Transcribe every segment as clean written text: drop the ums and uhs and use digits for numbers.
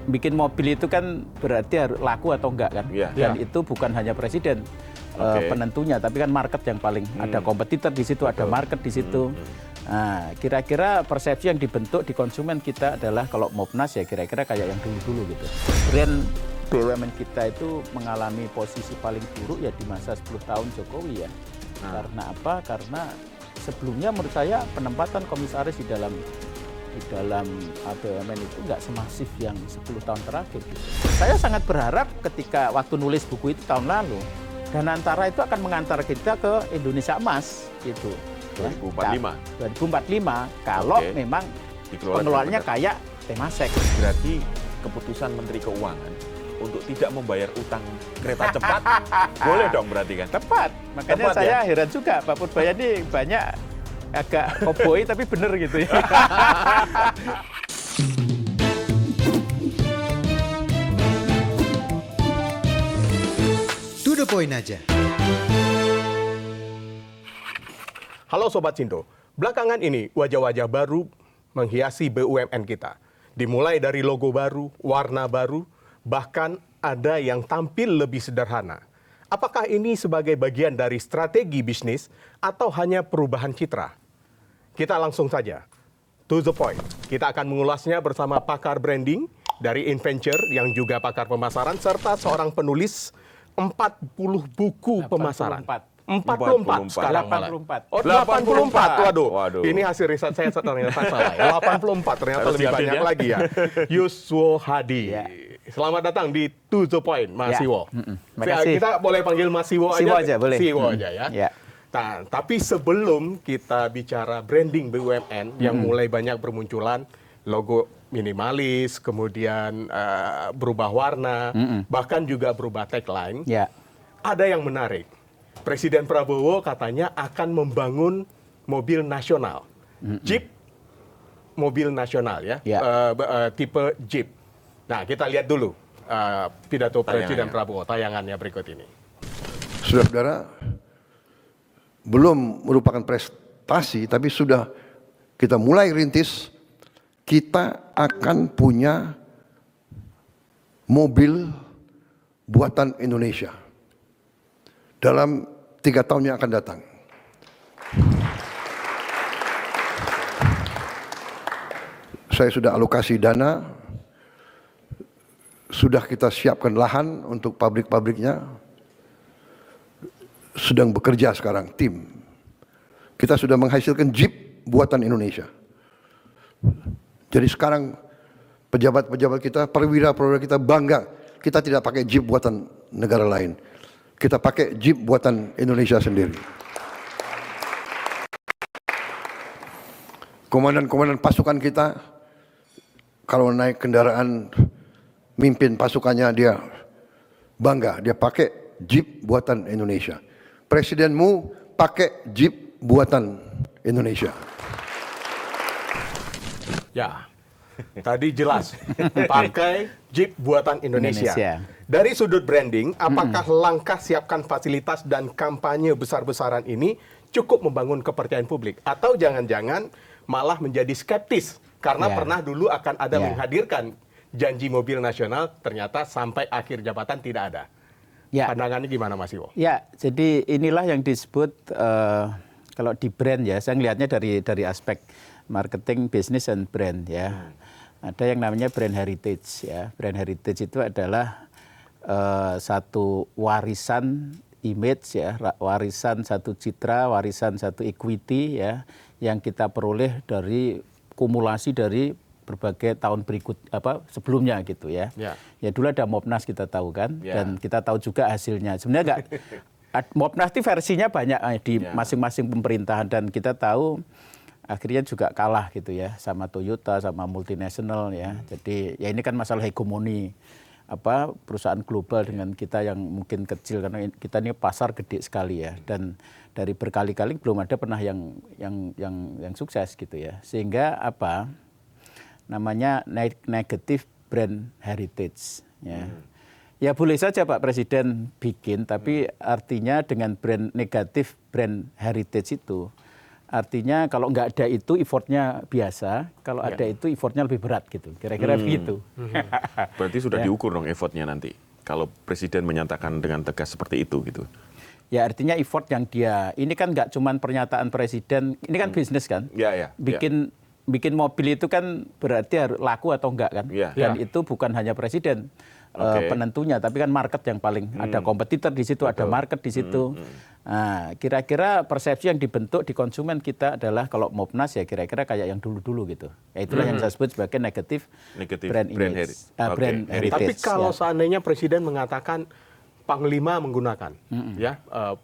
bikin mobil itu kan berarti harus laku atau enggak kan. Dan itu bukan hanya presiden penentunya, tapi kan market yang paling ada kompetitor di situ, ada market di situ. Nah, kira-kira persepsi yang dibentuk di konsumen kita adalah kalau Mopnas ya kira-kira kayak yang dulu-dulu gitu. Brand BUMN kita itu mengalami posisi paling buruk ya di masa 10 tahun Jokowi ya. Karena apa? Karena sebelumnya menurut saya penempatan komisaris di dalam BUMN itu nggak semasif yang 10 tahun terakhir gitu. Saya sangat berharap ketika waktu nulis buku itu tahun lalu, Danantara itu akan mengantar kita ke Indonesia Emas gitu. 2045 kalau memang pengelolanya kayak Temasek. Berarti keputusan Menteri Keuangan untuk tidak membayar utang kereta cepat boleh dong berarti kan? Tepat. Makanya saya heran juga Pak Purbayadi banyak agak koboi tapi bener gitu ya. To the point aja. Halo Sobat Cinto, belakangan ini wajah-wajah baru menghiasi BUMN kita. Dimulai dari logo baru, warna baru, bahkan ada yang tampil lebih sederhana. Apakah ini sebagai bagian dari strategi bisnis atau hanya perubahan citra? Kita langsung saja, to the point. Kita akan mengulasnya bersama pakar branding dari InVenture yang juga pakar pemasaran serta seorang penulis 40 buku pemasaran. 44 sekarang malah. 84. Oh, 84. Waduh. Ini hasil riset saya ternyata salah. 84 ternyata lebih banyak lagi ya. Yuswo Hadi. Ya. Selamat datang di To The Point, Mas Siwo. Makasih. Kita boleh panggil Mas Siwo aja. Siwo aja boleh. Siwo aja ya. Ya. Nah, tapi sebelum kita bicara branding BUMN yang mulai banyak bermunculan, logo minimalis, kemudian berubah warna, bahkan juga berubah tagline. Ya. Ada yang menarik. Presiden Prabowo katanya akan membangun mobil nasional, Jeep mobil nasional ya, tipe Jeep. Nah, kita lihat dulu pidato Presiden Prabowo, tayangannya berikut ini. Saudara-saudara, belum merupakan prestasi, tapi sudah kita mulai rintis, kita akan punya mobil buatan Indonesia dalam 3 tahun yang akan datang. Saya sudah alokasi dana, sudah kita siapkan lahan untuk pabrik-pabriknya, sedang bekerja sekarang tim. Kita sudah menghasilkan Jeep buatan Indonesia. Jadi sekarang pejabat-pejabat kita, perwira-perwira kita bangga, kita tidak pakai Jeep buatan negara lain. Kita pakai Jeep buatan Indonesia sendiri. Komandan-komandan pasukan kita, kalau naik kendaraan, mimpin pasukannya dia bangga, dia pakai Jeep buatan Indonesia. Presidenmu pakai Jeep buatan Indonesia. Ya, tadi jelas pakai Jeep buatan Indonesia. Dari sudut branding, apakah langkah siapkan fasilitas dan kampanye besar-besaran ini cukup membangun kepercayaan publik? Atau jangan-jangan malah menjadi skeptis karena pernah dulu akan ada menghadirkan janji mobil nasional, ternyata sampai akhir jabatan tidak ada. Pandangannya gimana Mas Iwo? Ya, jadi inilah yang disebut kalau di brand ya, saya melihatnya dari aspek marketing, bisnis, dan brand ya. Ada yang namanya brand heritage ya. Brand heritage itu adalah satu warisan image ya, warisan satu citra, warisan satu equity ya, yang kita peroleh dari kumulasi dari berbagai tahun sebelumnya gitu ya. Ya dulu ada Mopnas kita tahu kan, dan kita tahu juga hasilnya. Sebenarnya Mopnas itu versinya banyak di masing-masing pemerintahan, dan kita tahu akhirnya juga kalah gitu ya sama Toyota, sama multinasional ya. Jadi ya ini kan masalah hegemoni perusahaan global dengan kita yang mungkin kecil, karena kita ini pasar gede sekali ya, dan dari berkali-kali belum ada pernah yang sukses gitu ya. Sehingga namanya negative brand heritage ya. Ya boleh saja Pak Presiden bikin, tapi artinya dengan negatif brand heritage itu Artinya kalau nggak ada itu effortnya biasa, kalau ada itu effortnya lebih berat gitu. Kira-kira begitu. Berarti sudah diukur dong effortnya nanti. Kalau presiden menyatakan dengan tegas seperti itu gitu. Ya artinya effort yang ini kan nggak cuma pernyataan presiden, ini kan bisnis kan. Bikin mobil itu kan berarti harus laku atau enggak kan. Dan itu bukan hanya presiden penentunya, tapi kan market yang paling ada kompetitor di situ, ada market di situ. Nah, kira-kira persepsi yang dibentuk di konsumen kita adalah kalau Mopnas ya kira-kira kayak yang dulu-dulu gitu. Ya itulah yang saya sebut sebagai negatif brand image, brand heritage. Tapi kalau seandainya presiden mengatakan Panglima menggunakan,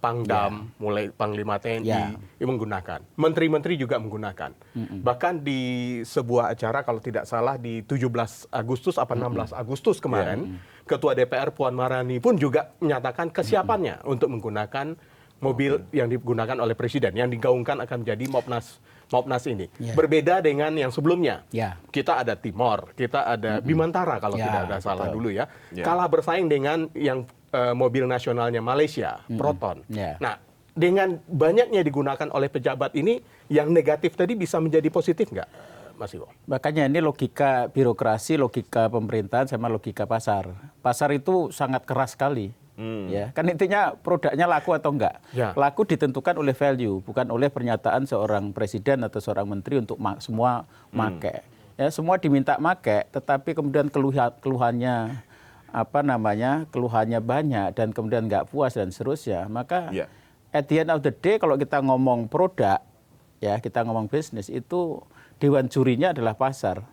Pangdam, mulai Panglima TNI menggunakan, menteri-menteri juga menggunakan. Bahkan di sebuah acara kalau tidak salah di 17 Agustus atau 16 Agustus kemarin, Ketua DPR Puan Maharani pun juga menyatakan kesiapannya untuk menggunakan mobil yang digunakan oleh presiden, yang digaungkan akan menjadi Mopnas ini. Berbeda dengan yang sebelumnya. Kita ada Timor, kita ada Bimantara kalau tidak ada salah dulu ya. Kalah bersaing dengan yang mobil nasionalnya Malaysia, Proton. Nah, dengan banyaknya digunakan oleh pejabat ini, yang negatif tadi bisa menjadi positif nggak, Mas Iwo? Makanya ini logika birokrasi, logika pemerintahan, sama logika pasar. Pasar itu sangat keras sekali. Ya, kan intinya produknya laku atau enggak. Laku ditentukan oleh value, bukan oleh pernyataan seorang presiden atau seorang menteri untuk semua make. Ya, semua diminta make, tetapi kemudian keluhannya keluhannya banyak dan kemudian nggak puas dan seterusnya, maka at the end of the day kalau kita ngomong produk, ya kita ngomong bisnis, itu dewan jurinya adalah pasar.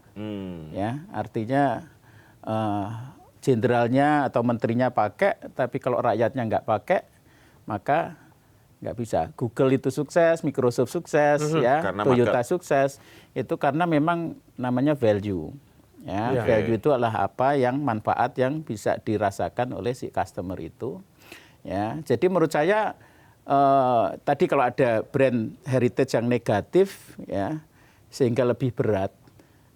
Ya, artinya jenderalnya atau menterinya pakai, tapi kalau rakyatnya nggak pakai, maka nggak bisa. Google itu sukses, Microsoft sukses, Toyota sukses, itu karena memang namanya value. Value itu adalah apa yang manfaat yang bisa dirasakan oleh si customer itu. Ya, jadi menurut saya tadi kalau ada brand heritage yang negatif, ya, sehingga lebih berat.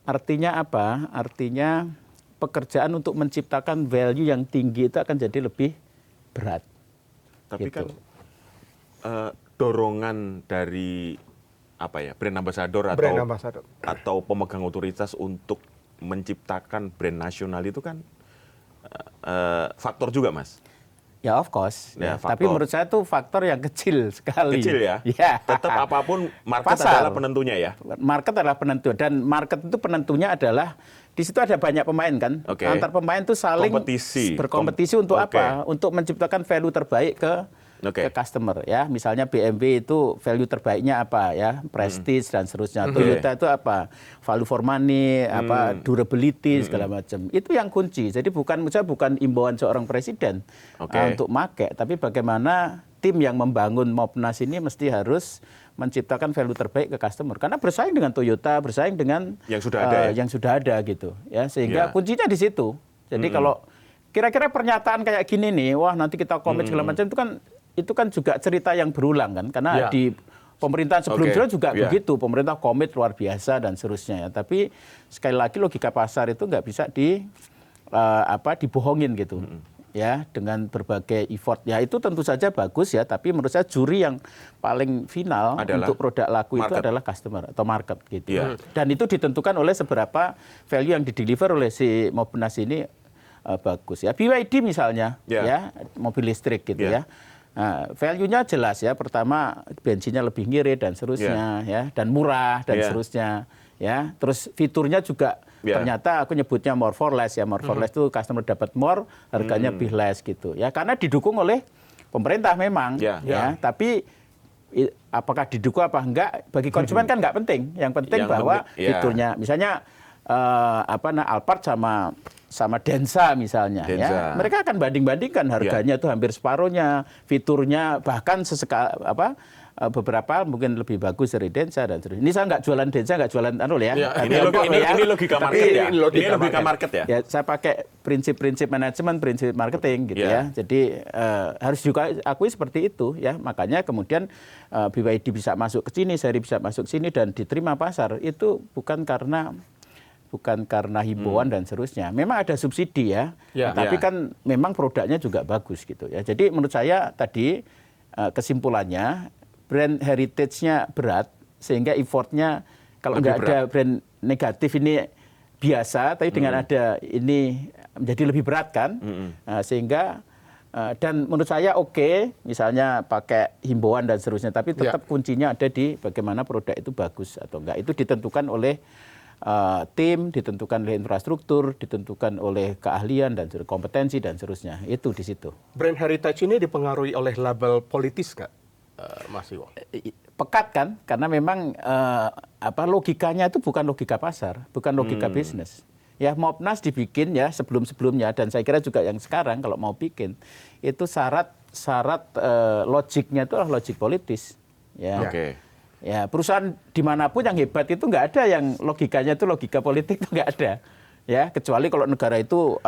Artinya apa? Artinya pekerjaan untuk menciptakan value yang tinggi itu akan jadi lebih berat. Tapi gitu. Kan dorongan dari brand ambassador atau pemegang otoritas untuk menciptakan brand nasional itu kan faktor juga, Mas. Ya, of course. Ya, tapi menurut saya itu faktor yang kecil sekali. Kecil ya? Tetap apapun market adalah penentunya ya? Market adalah penentu. Dan market itu penentunya adalah, di situ ada banyak pemain kan. Antar pemain itu saling berkompetisi untuk apa? Untuk menciptakan value terbaik ke customer ya. Misalnya BMW itu value terbaiknya apa ya? Prestige dan seterusnya. Toyota itu apa? Value for money, durability segala macam. Itu yang kunci. Jadi bukan imbauan seorang presiden untuk make, tapi bagaimana tim yang membangun Mopnas ini mesti harus menciptakan value terbaik ke customer. Karena bersaing dengan Toyota, bersaing dengan yang sudah ada gitu ya. Sehingga kuncinya di situ. Jadi kalau kira-kira pernyataan kayak gini nih, wah nanti kita komit segala macam, itu kan juga cerita yang berulang kan, karena di pemerintahan sebelumnya juga begitu, pemerintah komit luar biasa dan seterusnya ya. Tapi sekali lagi logika pasar itu nggak bisa dibohongin gitu ya, dengan berbagai effort ya. Itu tentu saja bagus ya, tapi menurut saya juri yang paling final untuk produk laku itu adalah customer atau market gitu. Dan itu ditentukan oleh seberapa value yang dideliver oleh si Mopnas ini bagus ya. BYD misalnya ya, mobil listrik gitu ya. Nah, value-nya jelas ya. Pertama, bensinnya lebih ngirit dan seterusnya ya, dan murah dan seterusnya ya. Terus fiturnya juga ternyata aku nyebutnya more for less ya. More for less itu customer dapat more, harganya lebih less gitu ya. Karena didukung oleh pemerintah memang ya. Tapi apakah didukung apa enggak bagi konsumen kan enggak penting. Yang penting bahwa fiturnya misalnya Alphard sama Denza misalnya ya, mereka akan banding-bandingkan harganya itu hampir separuhnya, fiturnya bahkan beberapa mungkin lebih bagus dari Denza dan terus. Ini saya nggak jualan Denza, nggak jualan Ini logika market ya. Ini logika market ya. Ya, saya pakai prinsip-prinsip manajemen, prinsip marketing gitu ya. Jadi harus juga akui seperti itu ya. Makanya kemudian BYD bisa masuk ke sini, Seri bisa masuk ke sini dan diterima pasar itu bukan karena himbauan dan seterusnya. Memang ada subsidi ya, tapi kan memang produknya juga bagus gitu ya. Jadi menurut saya tadi kesimpulannya brand heritage-nya berat sehingga effortnya kalau Lebih nggak ada brand negatif ini biasa, tapi dengan ada ini menjadi lebih berat kan. Nah, sehingga dan menurut saya oke, misalnya pakai himbauan dan seterusnya, tapi tetap kuncinya ada di bagaimana produk itu bagus atau enggak. Itu ditentukan oleh tim, ditentukan oleh infrastruktur, ditentukan oleh keahlian dan kompetensi dan seterusnya. Itu di situ. Brand heritage ini dipengaruhi oleh label politis nggak, Mas Iwo? Pekat kan, karena memang logikanya itu bukan logika pasar, bukan logika bisnis. Ya, Mopnas dibikin ya sebelum-sebelumnya, dan saya kira juga yang sekarang kalau mau bikin itu syarat logiknya itu adalah logik politis. Ya. Oke. Ya, perusahaan dimanapun yang hebat itu nggak ada yang logikanya itu logika politik, itu nggak ada. Ya, kecuali kalau negara itu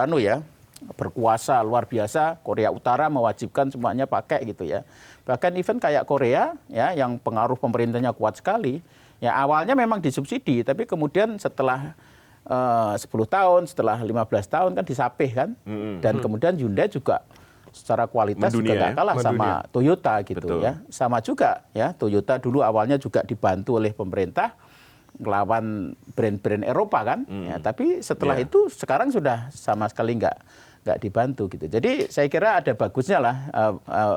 berkuasa luar biasa, Korea Utara mewajibkan semuanya pakai gitu ya. Bahkan event kayak Korea ya yang pengaruh pemerintahnya kuat sekali, ya awalnya memang disubsidi, tapi kemudian setelah 10 tahun, setelah 15 tahun kan disapih kan. Dan kemudian Hyundai juga secara kualitas Mendunia, juga nggak kalah sama Toyota gitu. Betul. Ya. Sama juga ya, Toyota dulu awalnya juga dibantu oleh pemerintah melawan brand-brand Eropa kan. Ya, tapi setelah itu sekarang sudah sama sekali nggak dibantu gitu. Jadi saya kira ada bagusnya lah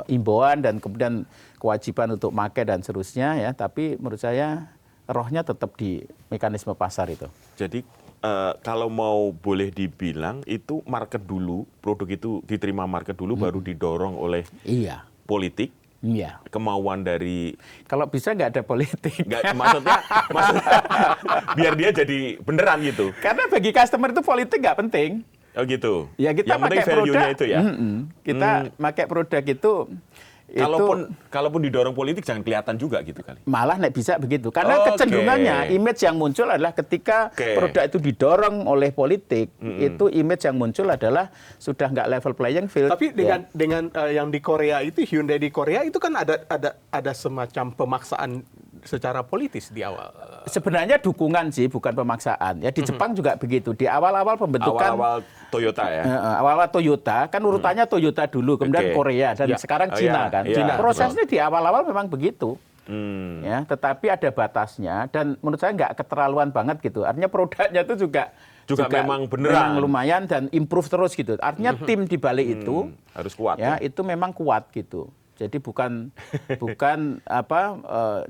imbauan dan kemudian kewajiban untuk pakai dan seterusnya ya. Tapi menurut saya rohnya tetap di mekanisme pasar itu. Jadi kalau mau boleh dibilang itu market dulu, produk itu diterima market dulu baru didorong oleh politik. Iya. Kemauan dari kalau bisa nggak ada politik. Maksudnya biar dia jadi beneran gitu. Karena bagi customer itu politik nggak penting. Oh gitu. Ya kita yang penting pakai value-nya produk itu ya. Kita pakai produk itu. Kalaupun didorong politik jangan kelihatan juga gitu kali. Malah nek bisa begitu. Karena kecenderungannya image yang muncul adalah ketika produk itu didorong oleh politik, itu image yang muncul adalah sudah nggak level playing field. Tapi dengan yang di Korea itu, Hyundai di Korea itu kan ada semacam pemaksaan secara politis di awal. Sebenarnya dukungan sih, bukan pemaksaan. Ya di Jepang juga begitu. Di awal-awal pembentukan awal-awal Toyota ya. Awal-awal Toyota kan urutannya Toyota dulu, kemudian Korea dan sekarang Cina kan. Prosesnya di awal-awal memang begitu. Ya, tetapi ada batasnya dan menurut saya nggak keterlaluan banget gitu. Artinya produknya itu juga memang beneran. Memang lumayan dan improve terus gitu. Artinya tim di balik itu harus kuat. Ya, itu memang kuat gitu. Jadi bukan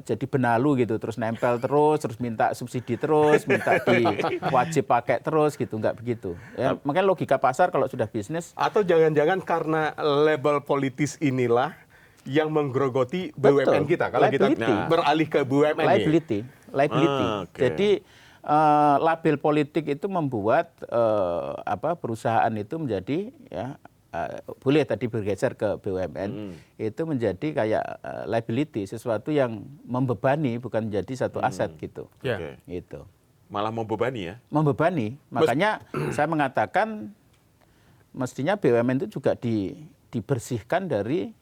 jadi benalu gitu, terus nempel terus minta subsidi terus, minta wajib pakai terus gitu, nggak begitu. Ya, makanya logika pasar kalau sudah bisnis. Atau jangan-jangan karena label politis inilah yang menggerogoti BUMN kita. Kalau kita beralih ke BUMN liability. Jadi label politik itu membuat perusahaan itu menjadi boleh tadi bergeser ke BUMN, itu menjadi kayak liability, sesuatu yang membebani bukan menjadi satu aset gitu. Gitu. Malah membebani ya? Membebani. Makanya saya mengatakan mestinya BUMN itu juga dibersihkan dari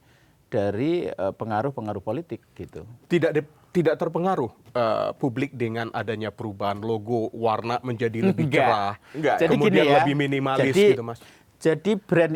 pengaruh-pengaruh politik gitu. Tidak terpengaruh publik dengan adanya perubahan logo, warna menjadi lebih cerah, Jadi kemudian gini ya, lebih minimalis gitu, Mas. Jadi brand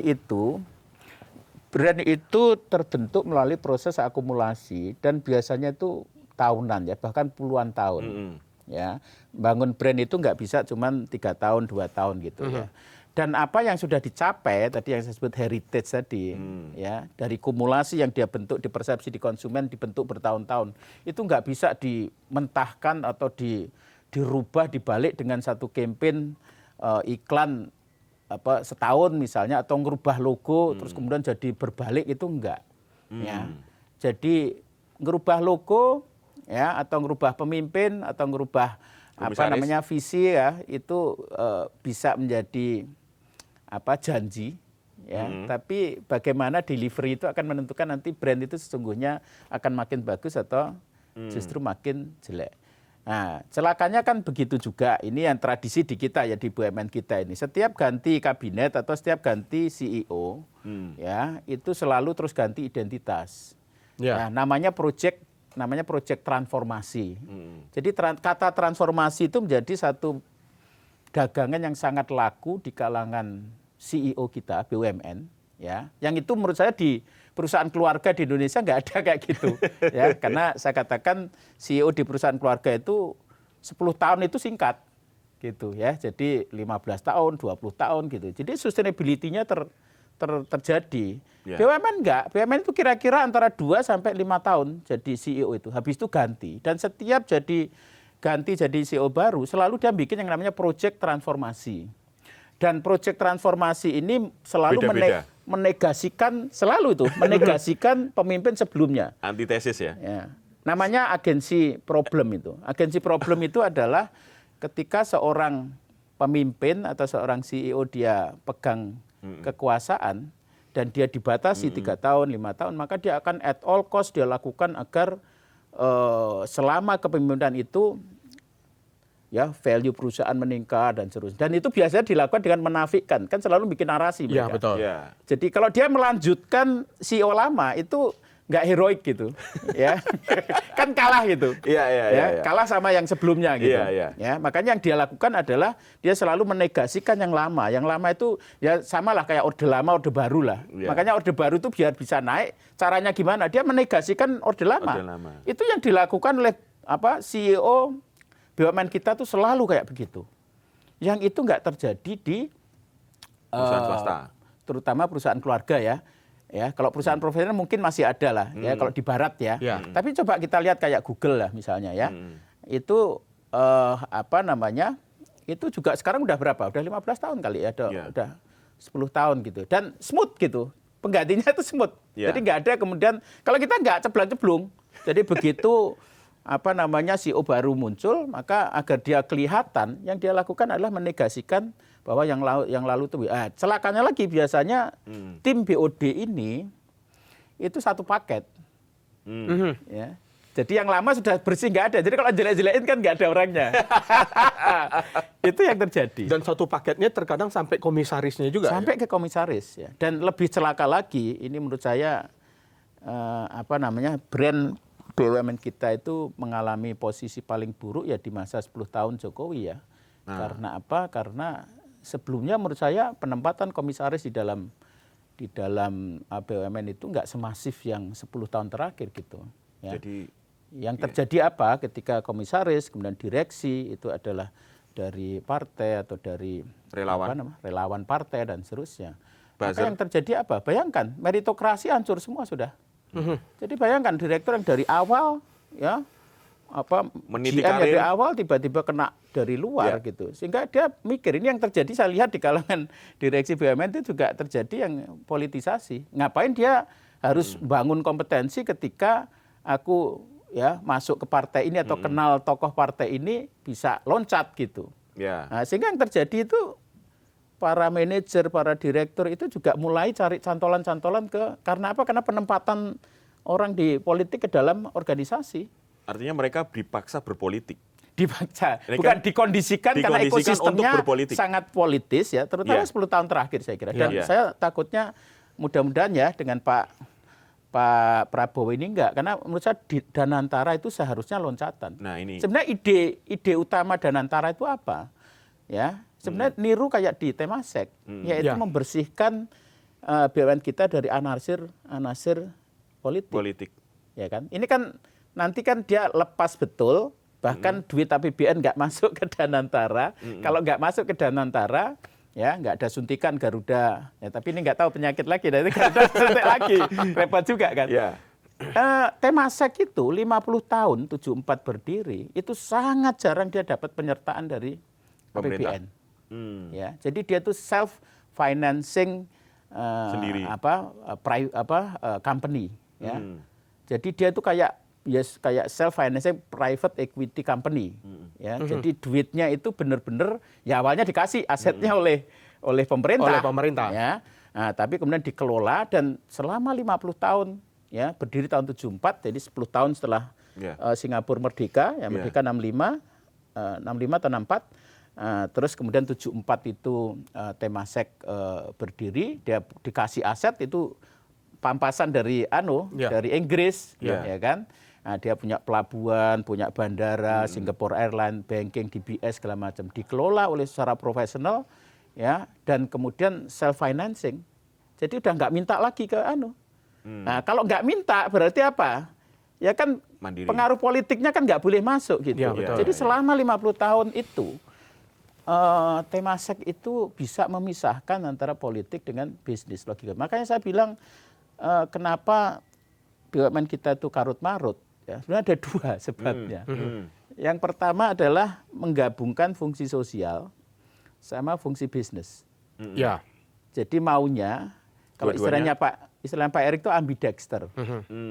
itu terbentuk melalui proses akumulasi dan biasanya itu tahunan ya, bahkan puluhan tahun. Ya, bangun brand itu nggak bisa cuman 3 tahun, 2 tahun gitu ya. Dan apa yang sudah dicapai tadi yang saya sebut heritage tadi, ya dari kumulasi yang dia bentuk di persepsi di konsumen dibentuk bertahun-tahun, itu nggak bisa dimentahkan atau dirubah dibalik dengan satu campaign iklan setahun misalnya atau ngerubah logo terus kemudian jadi berbalik, itu enggak. Ya. Jadi ngerubah logo ya atau ngerubah pemimpin atau ngerubah visi ya itu bisa menjadi janji ya. Tapi bagaimana delivery itu akan menentukan nanti brand itu sesungguhnya akan makin bagus atau justru makin jelek. Nah, celakanya kan begitu juga. Ini yang tradisi di kita ya, di BUMN kita ini. Setiap ganti kabinet atau setiap ganti CEO, ya itu selalu terus ganti identitas. Nah, namanya project transformasi. Jadi kata transformasi itu menjadi satu dagangan yang sangat laku di kalangan CEO kita BUMN. ya. Yang itu menurut saya di perusahaan keluarga di Indonesia nggak ada kayak gitu, ya. Karena saya katakan CEO di perusahaan keluarga itu 10 tahun itu singkat, gitu ya. Jadi 15 tahun, 20 tahun gitu. Jadi sustainability-nya terjadi. Ya. BUMN enggak, BUMN itu kira-kira antara 2 sampai 5 tahun jadi CEO itu. Habis itu ganti. Dan setiap ganti jadi CEO baru, selalu dia bikin yang namanya project transformasi. Dan project transformasi ini selalu Beda-beda. menegasikan pemimpin sebelumnya. Antitesis ya. Ya. Namanya agensi problem itu. Agensi problem itu adalah ketika seorang pemimpin atau seorang CEO dia pegang kekuasaan dan dia dibatasi 3 tahun, 5 tahun, maka dia akan at all cost dia lakukan agar selama kepemimpinan itu ya value perusahaan meningkat dan seterusnya. Dan itu biasanya dilakukan dengan menafikan, kan selalu bikin narasi mereka. Iya, betul. Ya. Jadi kalau dia melanjutkan CEO lama itu nggak heroik gitu, ya kan kalah gitu, Iya. kalah sama yang sebelumnya gitu. Iya. Ya, makanya yang dia lakukan adalah dia selalu menegasikan yang lama. Yang lama itu ya samalah kayak orde lama, orde baru lah. Iya. Makanya orde baru itu biar bisa naik, caranya gimana? Dia menegasikan orde lama. Orde lama. Itu yang dilakukan oleh CEO BUMN kita tuh selalu kayak begitu. Yang itu nggak terjadi di Perusahaan swasta. terutama perusahaan keluarga ya. Ya, kalau perusahaan profesional mungkin masih ada lah ya kalau di barat ya. Ya. Tapi coba kita lihat kayak Google lah misalnya ya. Itu itu juga sekarang udah berapa? Udah 15 tahun kali ya, udah 10 tahun gitu. Dan smooth gitu. Penggantinya itu smooth. Ya. Jadi nggak ada kemudian kalau kita nggak ceblong-ceblung. Jadi begitu CEO baru muncul, maka agar dia kelihatan, yang dia lakukan adalah menegasikan bahwa yang lalu itu. Celakanya lagi biasanya tim BOD ini itu satu paket. Ya. Jadi yang lama sudah bersih nggak ada. Jadi kalau jelek-jelekin kan nggak ada orangnya. Itu yang terjadi. Dan satu paketnya terkadang sampai komisarisnya juga. Sampai ke komisaris ya. Dan lebih celaka lagi, ini menurut saya brand BUMN kita itu mengalami posisi paling buruk ya di masa 10 tahun Jokowi ya. Karena apa? Karena sebelumnya menurut saya penempatan komisaris di dalam BUMN itu nggak semasif yang 10 tahun terakhir gitu. Ya. Jadi yang terjadi apa ketika komisaris kemudian direksi itu adalah dari partai atau dari relawan partai dan seterusnya. Maka yang terjadi apa? Bayangkan meritokrasi hancur semua sudah. Jadi bayangkan direktur yang dari awal ya meniti GM karir dari awal tiba-tiba kena dari luar gitu. Sehingga dia mikir ini yang terjadi saya lihat di kalangan direksi BUMN itu juga terjadi yang politisasi. Ngapain dia harus bangun kompetensi ketika aku ya masuk ke partai ini atau kenal tokoh partai ini bisa loncat gitu. Ya. Nah, sehingga yang terjadi itu para manajer, para direktur itu juga mulai cari cantolan-cantolan karena apa? Karena penempatan orang di politik ke dalam organisasi. Artinya mereka dipaksa berpolitik. Dipaksa, bukan dikondisikan karena ekosistemnya sangat politis ya, terutama 10 tahun terakhir saya kira. Dan saya takutnya mudah-mudahan ya dengan Pak Prabowo ini enggak, karena menurut saya Danantara itu seharusnya loncatan. Nah, ini sebenarnya ide utama Danantara itu apa? Ya, sebenarnya niru kayak di Temasek, yaitu membersihkan BUMN kita dari anasir politik. Ya kan? Ini kan nanti kan dia lepas betul, bahkan duit APBN nggak masuk ke Danantara. Kalau nggak masuk ke Danantara, ya nggak ada suntikan Garuda. Ya, tapi ini nggak tahu penyakit lagi, nanti Garuda suntik lagi, repot juga kan. Ya. Temasek itu 50 tahun 74 berdiri, itu sangat jarang dia dapat penyertaan dari APBN. Ya, jadi dia itu self financing company. Ya. Jadi dia itu kayak self financing private equity company. Ya, jadi duitnya itu benar-benar ya awalnya dikasih asetnya oleh pemerintah. Oleh pemerintah. Ya. Nah, tapi kemudian dikelola dan selama 50 tahun ya berdiri tahun 74, jadi 10 tahun setelah Singapura merdeka, ya merdeka 65 atau 64. Terus kemudian 74 itu Temasek berdiri, dia dikasih aset itu pampasan dari dari Inggris, ya kan. Nah, dia punya pelabuhan, punya bandara, Singapore Airlines, banking, DBS segala macam, dikelola oleh secara profesional, ya, dan kemudian self financing, Jadi udah nggak minta lagi ke anu. Nah, kalau nggak minta berarti apa? Ya kan Mandiri. pengaruh politiknya kan nggak boleh masuk gitu. Ya, betul. Jadi selama 50 tahun itu Temasek itu bisa memisahkan antara politik dengan bisnis logika. Makanya saya bilang kenapa BUMN kita itu karut-marut. Ya, sebenarnya ada dua sebabnya. Yang pertama adalah menggabungkan fungsi sosial sama fungsi bisnis. Ya. Jadi maunya kalau Dua-duanya. istilahnya Pak Erik itu ambidexter.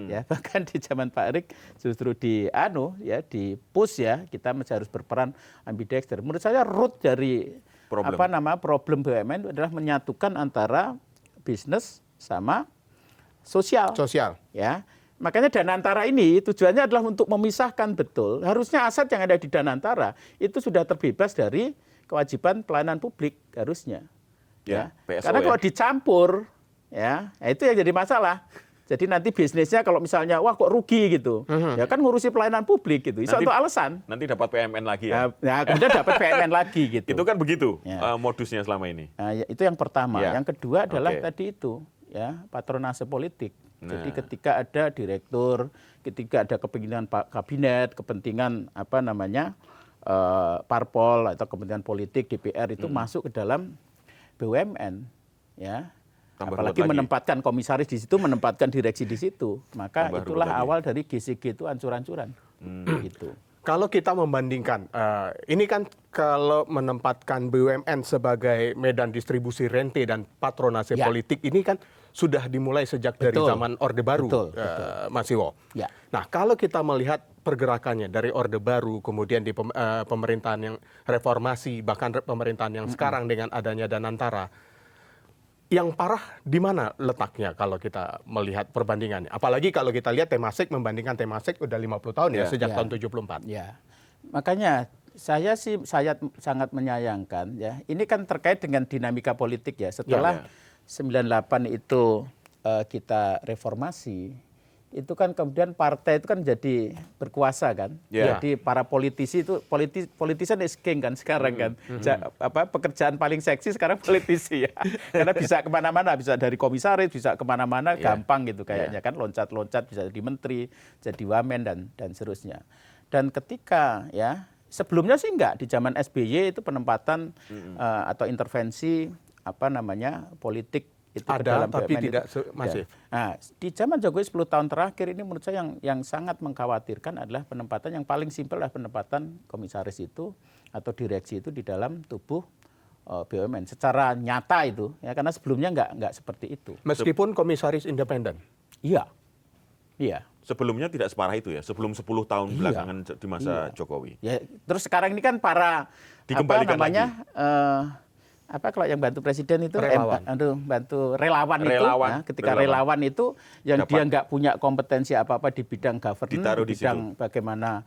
Ya, bahkan di zaman Pak Erik justru di push ya, kita harus berperan ambidexter. Menurut saya root dari problem BUMN adalah menyatukan antara bisnis sama sosial. Ya. Makanya Danantara ini tujuannya adalah untuk memisahkan betul. Harusnya aset yang ada di Danantara itu sudah terbebas dari kewajiban pelayanan publik harusnya. Ya, PSO karena kalau ya. dicampur, ya itu yang jadi masalah. Jadi nanti bisnisnya kalau misalnya wah kok rugi gitu, ya kan ngurusi pelayanan publik gitu. Itu Nanti- untuk alasan. Nanti dapat PMN lagi ya. Ya, kemudian dapat PMN lagi gitu. Itu kan begitu Ya. modusnya selama ini. Nah, itu yang pertama. Ya. Yang kedua adalah Oke. tadi itu, ya patronase politik. Jadi Nah. ketika ada direktur, ketika ada kepentingan kabinet, kepentingan parpol atau kepentingan politik DPR itu masuk ke dalam BUMN, ya. Tambah Apalagi ruwet lagi. menempatkan komisaris di situ, menempatkan direksi di situ, maka Tambah ruwet itulah lagi. awal dari GCG itu ancur-ancuran, gitu. Kalau kita membandingkan, ini kan kalau menempatkan BUMN sebagai medan distribusi rente dan patronase Ya. politik, ini kan sudah dimulai sejak dari Betul. zaman Orde Baru, Betul. Mas Iwo. Ya. Nah, kalau kita melihat pergerakannya dari Orde Baru, kemudian di pemerintahan yang reformasi, bahkan pemerintahan yang sekarang dengan adanya Danantara, yang parah di mana letaknya kalau kita melihat perbandingannya? Apalagi kalau kita lihat Temasek membandingkan Temasek udah 50 tahun ya, Ya. sejak Ya. tahun 74. Ya, makanya saya sangat menyayangkan ya. Ini kan terkait dengan dinamika politik ya. Setelah 98 itu kita reformasi, itu kan kemudian partai itu kan jadi berkuasa kan. Ya. Jadi para politisi itu politician is king kan sekarang kan. Pekerjaan paling seksi sekarang politisi ya. Karena bisa kemana-mana, bisa dari komisaris, bisa kemana-mana Ya. gampang gitu kayaknya kan, loncat-loncat bisa jadi menteri, jadi wamen dan seterusnya. Dan ketika ya sebelumnya sih enggak, di zaman SBY itu penempatan atau intervensi politik itu ke Ada, dalam tapi BUMN tidak itu. masif. Nah, di zaman Jokowi 10 tahun terakhir ini menurut saya yang sangat mengkhawatirkan adalah penempatan yang paling simpel adalah penempatan komisaris itu atau direksi itu di dalam tubuh BUMN secara nyata itu ya, karena sebelumnya enggak seperti itu. Meskipun komisaris independen. Iya. Iya. Sebelumnya tidak separah itu ya, sebelum 10 tahun Iya. belakangan di masa Iya. Jokowi. Ya, terus sekarang ini kan para Dikembalikan kalau yang bantu presiden itu Relawan. bantu relawan, Relawan. itu, ya, ketika relawan itu yang Dapat. dia nggak punya kompetensi apa-apa di bidang governance, Ditaruh di di bidang bagaimana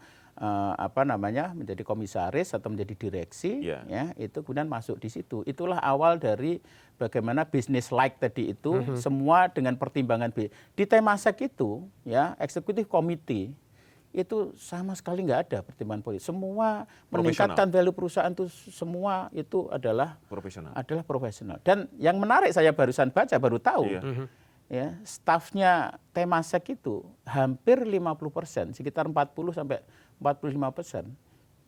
menjadi komisaris atau menjadi direksi, Ya. ya itu kemudian masuk di situ. Itulah awal dari bagaimana bisnis like tadi itu semua dengan pertimbangan di Temasek itu, ya eksekutif komite itu sama sekali nggak ada pertimbangan politik. Semua meningkatkan value perusahaan itu semua itu adalah profesional. Dan yang menarik saya barusan baru tahu, Iya. ya stafnya Temasek itu hampir 50%, sekitar 40-45%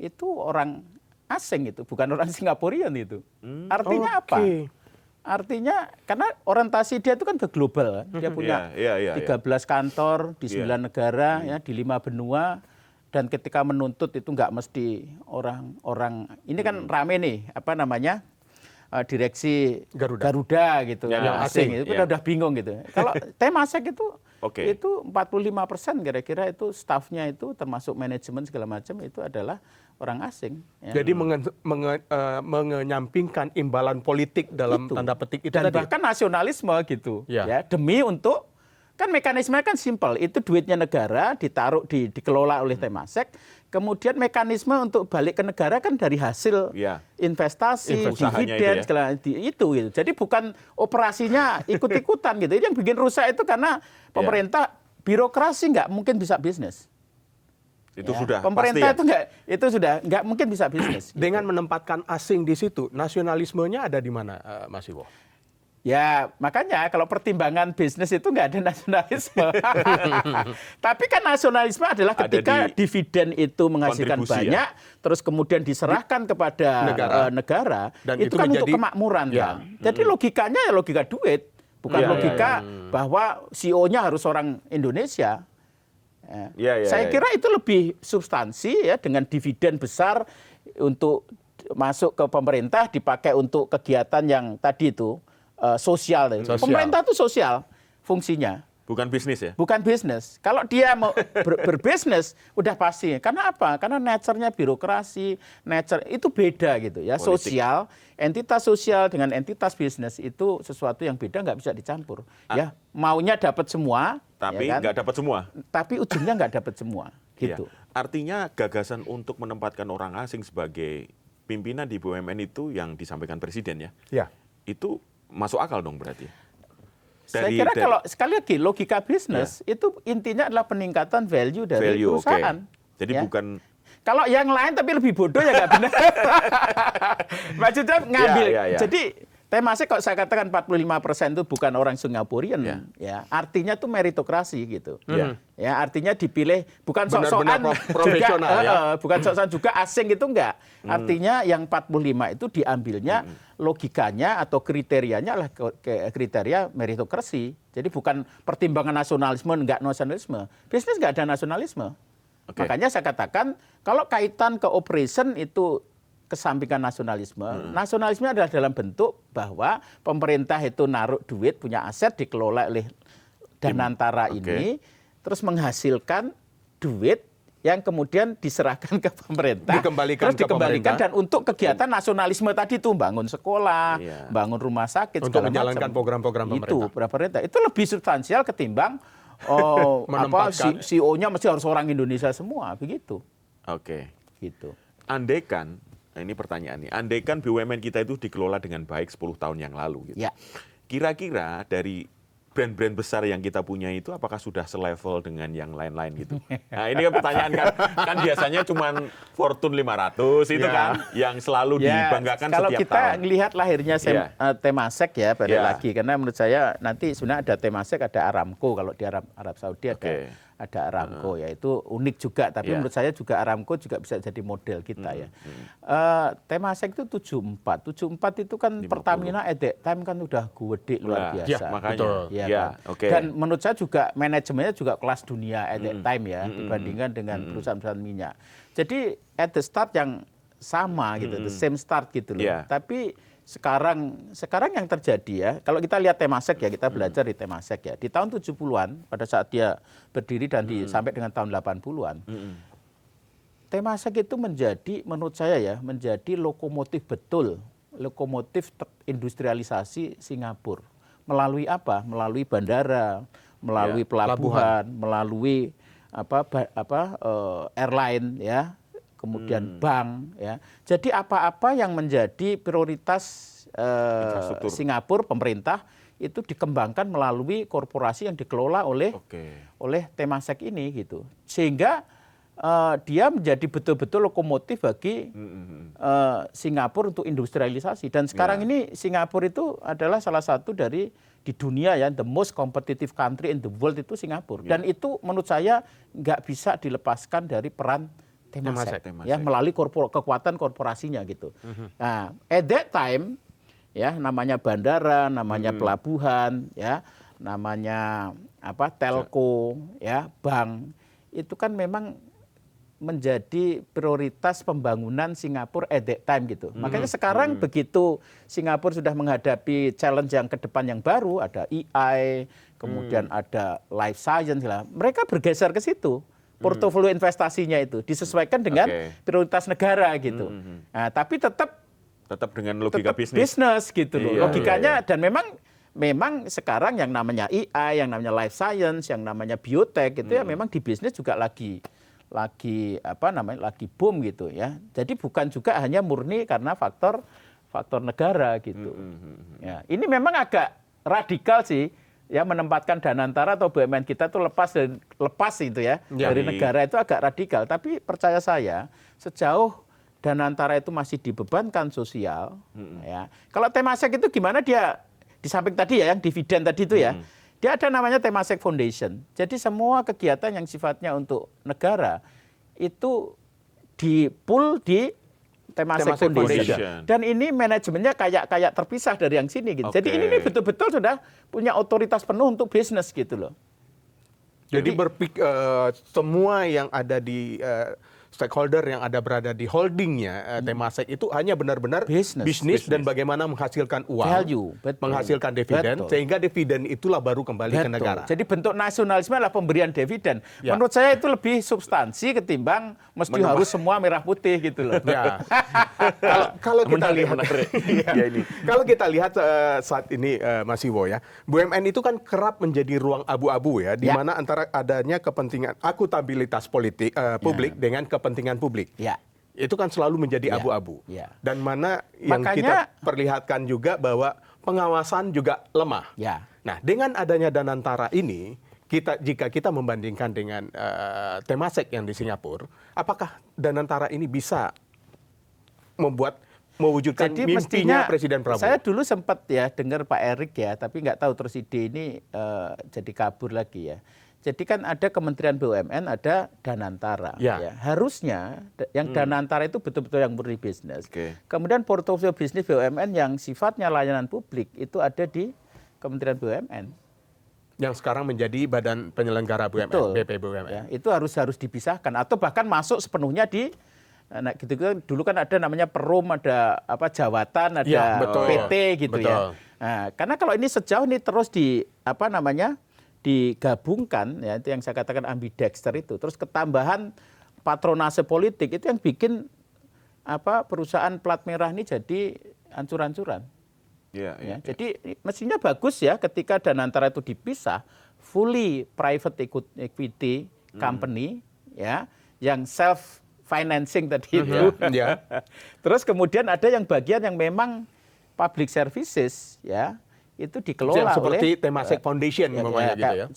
itu orang asing itu, bukan orang Singaporean itu. Artinya apa? Artinya karena orientasi dia itu kan ke global, kan? Dia punya 13 kantor di 9 negara, ya di 5 benua, dan ketika menuntut itu nggak mesti orang-orang ini kan rame nih direksi Garuda gitu, yang asing itu udah bingung gitu. Kalau Temasek itu 45% kira-kira itu stafnya itu termasuk manajemen segala macam itu adalah orang asing. Ya. Jadi mengenyampingkan imbalan politik dalam tanda petik itu dan tadi. bahkan nasionalisme gitu, Ya. ya demi untuk kan mekanismenya kan simpel, itu duitnya negara ditaruh dikelola oleh Temasek, kemudian mekanisme untuk balik ke negara kan dari hasil investasi, dividen segala itu. Jadi bukan operasinya ikut-ikutan gitu. Yang bikin rusak itu karena pemerintah birokrasi nggak mungkin bisa bisnis. Itu sudah pemerintah pasti itu sudah nggak mungkin bisa bisnis. Dengan menempatkan asing di situ, nasionalismenya ada di mana, Mas Iwo? Ya, makanya kalau pertimbangan bisnis itu nggak ada nasionalisme. Tapi kan nasionalisme adalah ketika dividen itu menghasilkan banyak, terus kemudian diserahkan kepada negara, dan itu kan untuk kemakmuran. Ya. Kan? Jadi logikanya ya logika duit, bukan logika bahwa CEO-nya harus orang Indonesia. Saya kira itu lebih substansi ya, dengan dividen besar untuk masuk ke pemerintah, dipakai untuk kegiatan yang tadi itu. Sosial. Pemerintah itu sosial fungsinya. Bukan bisnis ya? Bukan bisnis. Kalau dia mau berbisnis, udah pasti. Karena apa? Karena nature-nya birokrasi, nature itu beda gitu ya. Politik. Sosial, entitas sosial dengan entitas bisnis itu sesuatu yang beda, nggak bisa dicampur. Ya, maunya dapat semua. Tapi nggak dapat semua. Tapi ujungnya nggak dapat semua. Gitu. Ya. Artinya gagasan untuk menempatkan orang asing sebagai pimpinan di BUMN itu yang disampaikan Presiden ya? Ya. Itu masuk akal dong berarti. Saya kira kalau sekali lagi logika bisnis itu intinya adalah peningkatan value dari perusahaan. Jadi bukan kalau yang lain tapi lebih bodoh ya nggak benar. Maksudnya ngambil. Jadi Temasek kok saya katakan 45% itu bukan orang Singaporean, ya artinya tuh meritokrasi gitu. Ya artinya dipilih bukan sok-sokan profesional, bukan sok-sokan juga asing itu enggak. Artinya yang 45 itu diambilnya logikanya atau kriterianya adalah kriteria meritokrasi. Jadi bukan pertimbangan nasionalisme, enggak nasionalisme. Bisnis enggak ada nasionalisme. Makanya saya katakan kalau kaitan ke operation itu kesampingkan nasionalisme. Nasionalisme adalah dalam bentuk bahwa pemerintah itu naruh duit, punya aset dikelola oleh Danantara ini, terus menghasilkan duit yang kemudian diserahkan ke pemerintah, terus dikembalikan dan untuk kegiatan nasionalisme tadi itu bangun sekolah, bangun rumah sakit, untuk menjalankan program-program pemerintah. Itu lebih substansial ketimbang CEO-nya mesti harus orang Indonesia semua, begitu. Gitu. Andaikan ini pertanyaannya, andaikan BUMN kita itu dikelola dengan baik 10 tahun yang lalu. Gitu. Kira-kira dari brand-brand besar yang kita punya itu apakah sudah selevel dengan yang lain-lain gitu? Nah ini kan pertanyaan kan biasanya cuma Fortune 500 itu kan yang selalu dibanggakan kalau setiap tahun. Kalau kita lihat lahirnya Temasek ya balik lagi, karena menurut saya nanti sebenarnya ada Temasek, ada Aramco, kalau di Arab Saudi ada Aramco, ya itu unik juga, tapi menurut saya juga Aramco juga bisa jadi model kita ya. Temasek itu 74 itu kan 50. Pertamina at that time kan udah gede luar biasa. Makanya. Dan menurut saya juga manajemennya juga kelas dunia at that time ya, dibandingkan dengan perusahaan-perusahaan minyak. Jadi at the start yang sama gitu, the same start gitu loh. Tapi sekarang yang terjadi ya, kalau kita lihat Temasek ya, kita belajar di Temasek ya. Di tahun 70-an pada saat dia berdiri dan sampai dengan tahun 80-an. Temasek itu menjadi menurut saya ya, menjadi lokomotif betul, lokomotif industrialisasi Singapura. Melalui apa? Melalui bandara, melalui pelabuhan, melalui airline ya. Kemudian bank, ya. Jadi apa-apa yang menjadi prioritas Singapura pemerintah itu dikembangkan melalui korporasi yang dikelola oleh Temasek ini gitu. Sehingga dia menjadi betul-betul lokomotif bagi Singapura untuk industrialisasi. Dan sekarang ini Singapura itu adalah salah satu dari di dunia ya, the most competitive country in the world itu Singapura. Dan itu menurut saya nggak bisa dilepaskan dari peran Temasek. Ya, melalui kekuatan korporasinya gitu. Nah, at that time ya namanya bandara, namanya pelabuhan, ya, namanya telco, ya, bank, itu kan memang menjadi prioritas pembangunan Singapura at that time gitu. Makanya sekarang begitu Singapura sudah menghadapi challenge yang ke depan yang baru, ada AI, kemudian ada life science lah, mereka bergeser ke situ. Portofolio investasinya itu disesuaikan dengan prioritas negara gitu. Nah, tapi tetap dengan logika bisnis gitu loh. Logikanya dan memang sekarang yang namanya AI, yang namanya life science, yang namanya biotech itu ya memang di bisnis juga lagi boom gitu ya. Jadi bukan juga hanya murni karena faktor negara gitu. Ya, ini memang agak radikal sih. Ya, menempatkan Danantara atau BUMN kita itu lepas itu ya dari negara itu agak radikal. Tapi percaya saya sejauh Danantara itu masih dibebankan sosial, ya. Kalau Temasek itu gimana dia di samping tadi ya yang dividen tadi itu ya, dia ada namanya Temasek Foundation. Jadi semua kegiatan yang sifatnya untuk negara itu di-pool di Temasek Foundation. Dan ini manajemennya kayak terpisah dari yang sini gitu. Jadi ini betul-betul sudah punya otoritas penuh untuk bisnis gitu loh. Jadi semua yang ada di stakeholder yang ada berada di holdingnya Temasek itu hanya benar-benar bisnis dan bagaimana menghasilkan uang, value, menghasilkan dividen, sehingga dividen itulah baru kembali ke negara. Jadi bentuk nasionalisme adalah pemberian dividen. Ya. Menurut saya itu lebih substansi ketimbang mesti harus semua merah putih gitu loh. Ya. Kalau kita lihat, kalau kita lihat saat ini Mas Iwo ya, BUMN itu kan kerap menjadi ruang abu-abu ya, di mana antara adanya kepentingan akuntabilitas politik publik dengan kepentingan publik. Ya. Itu kan selalu menjadi abu-abu. Ya. Dan mana yang kita perlihatkan juga bahwa pengawasan juga lemah. Ya. Nah, dengan adanya Danantara ini, jika kita membandingkan dengan Temasek yang di Singapura, apakah Danantara ini bisa mewujudkan mimpinya Presiden Prabowo? Saya dulu sempat ya dengar Pak Erik ya, tapi nggak tahu terus ide ini jadi kabur lagi ya. Jadi kan ada Kementerian BUMN, ada Danantara. Ya. Harusnya yang Danantara itu betul-betul yang murni bisnis. Kemudian portofolio bisnis BUMN yang sifatnya layanan publik itu ada di Kementerian BUMN. Yang sekarang menjadi Badan Penyelenggara BUMN, Betul. BP BUMN. Ya, itu harus dipisahkan atau bahkan masuk sepenuhnya di gitu dulu kan ada namanya Perum, ada Jawatan, ada PT gitu ya. Nah, karena kalau ini sejauh ini terus digabungkan ya, itu yang saya katakan ambidexter itu, terus ketambahan patronase politik itu yang bikin perusahaan plat merah ini jadi ancur-ancuran. Ya. Jadi mestinya bagus ya ketika Danantara itu dipisah, fully private equity company ya, yang self financing tadi itu. Terus kemudian ada yang bagian yang memang public services ya, itu dikelola seperti oleh Temasek Foundation gitu ya.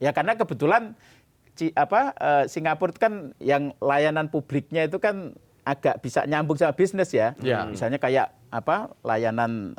Ya karena kebetulan Singapura itu kan yang layanan publiknya itu kan agak bisa nyambung sama bisnis ya. Misalnya kayak layanan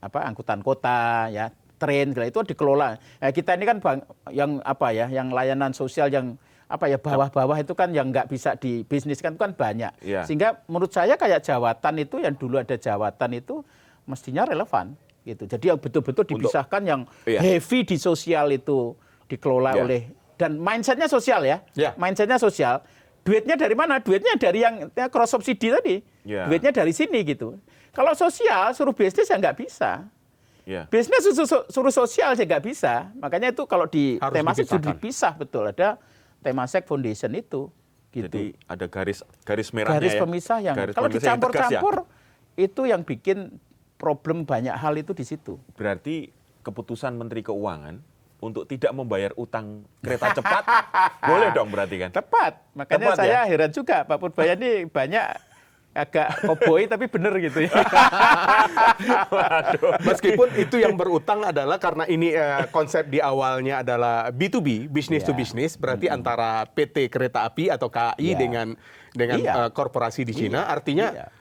angkutan kota ya, train itu dikelola. Kita ini kan yang yang layanan sosial yang bawah-bawah itu kan yang nggak bisa dibisniskan itu kan banyak. Sehingga menurut saya kayak Jawatan itu yang dulu ada Jawatan itu mestinya relevan gitu. Jadi yang betul-betul dipisahkan yang heavy di sosial itu dikelola oleh, dan mindsetnya sosial ya. Mindsetnya sosial. Duitnya dari mana? Duitnya dari yang cross subsidi tadi. Duitnya dari sini gitu. Kalau sosial suruh bisnis ya nggak bisa. Bisnis suruh sosial ya nggak bisa. Makanya itu kalau di Temasek sudah dipisah betul. Ada Temasek Foundation itu. Gitu. Jadi ada garis merahnya garis pemisah yang kalau dicampur-campur itu yang bikin problem banyak hal itu di situ. Berarti keputusan Menteri Keuangan untuk tidak membayar utang kereta cepat boleh dong berarti kan? Tepat. Makanya saya heran juga Pak Purbaya ini banyak agak koboi tapi benar gitu ya. Meskipun itu yang berutang adalah karena ini konsep di awalnya adalah B2B, business to business, berarti antara PT Kereta Api atau KAI dengan korporasi di Cina, artinya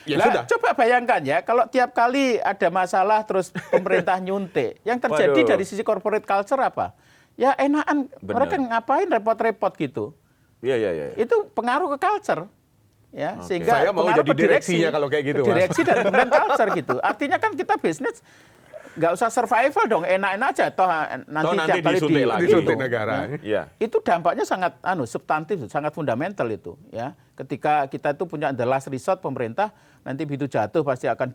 sudah. Coba bayangkan ya, kalau tiap kali ada masalah terus pemerintah nyuntik, yang terjadi dari sisi corporate culture apa? Ya enakan, mereka ngapain repot-repot gitu. Iya. Itu pengaruh ke culture. Ya, sehingga saya mau jadi direksinya kalau kayak gitu. Direksi dan kemudian culture gitu. Artinya kan kita bisnis nggak usah survival dong, enak-enak aja. Nanti tiap kali disuntik negara. Itu dampaknya sangat substantif, sangat fundamental itu. Ya, ketika kita itu punya the last resort pemerintah, nanti begitu jatuh pasti akan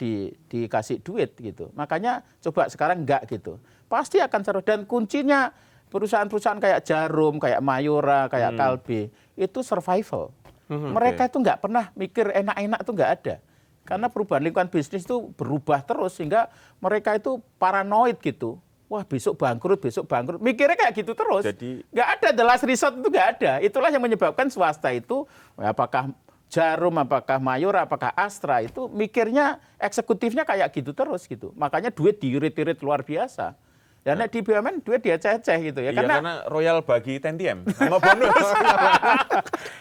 dikasih duit gitu. Makanya coba sekarang enggak gitu. Pasti akan seru, dan kuncinya perusahaan-perusahaan kayak Jarum, kayak Mayora, kayak Kalbe itu survival. Mereka itu nggak pernah mikir enak-enak itu nggak ada. Karena perubahan lingkungan bisnis itu berubah terus sehingga mereka itu paranoid gitu. Wah besok bangkrut. Mikirnya kayak gitu terus. Jadi nggak ada the last resort itu nggak ada. Itulah yang menyebabkan swasta itu, apakah Jarum, apakah Mayora, apakah Astra itu mikirnya eksekutifnya kayak gitu terus gitu. Makanya duit diirit-irit luar biasa. Dan di BUMN duit dia ceceh gitu ya. Iya, karena royal bagi Tentiem sama bonus.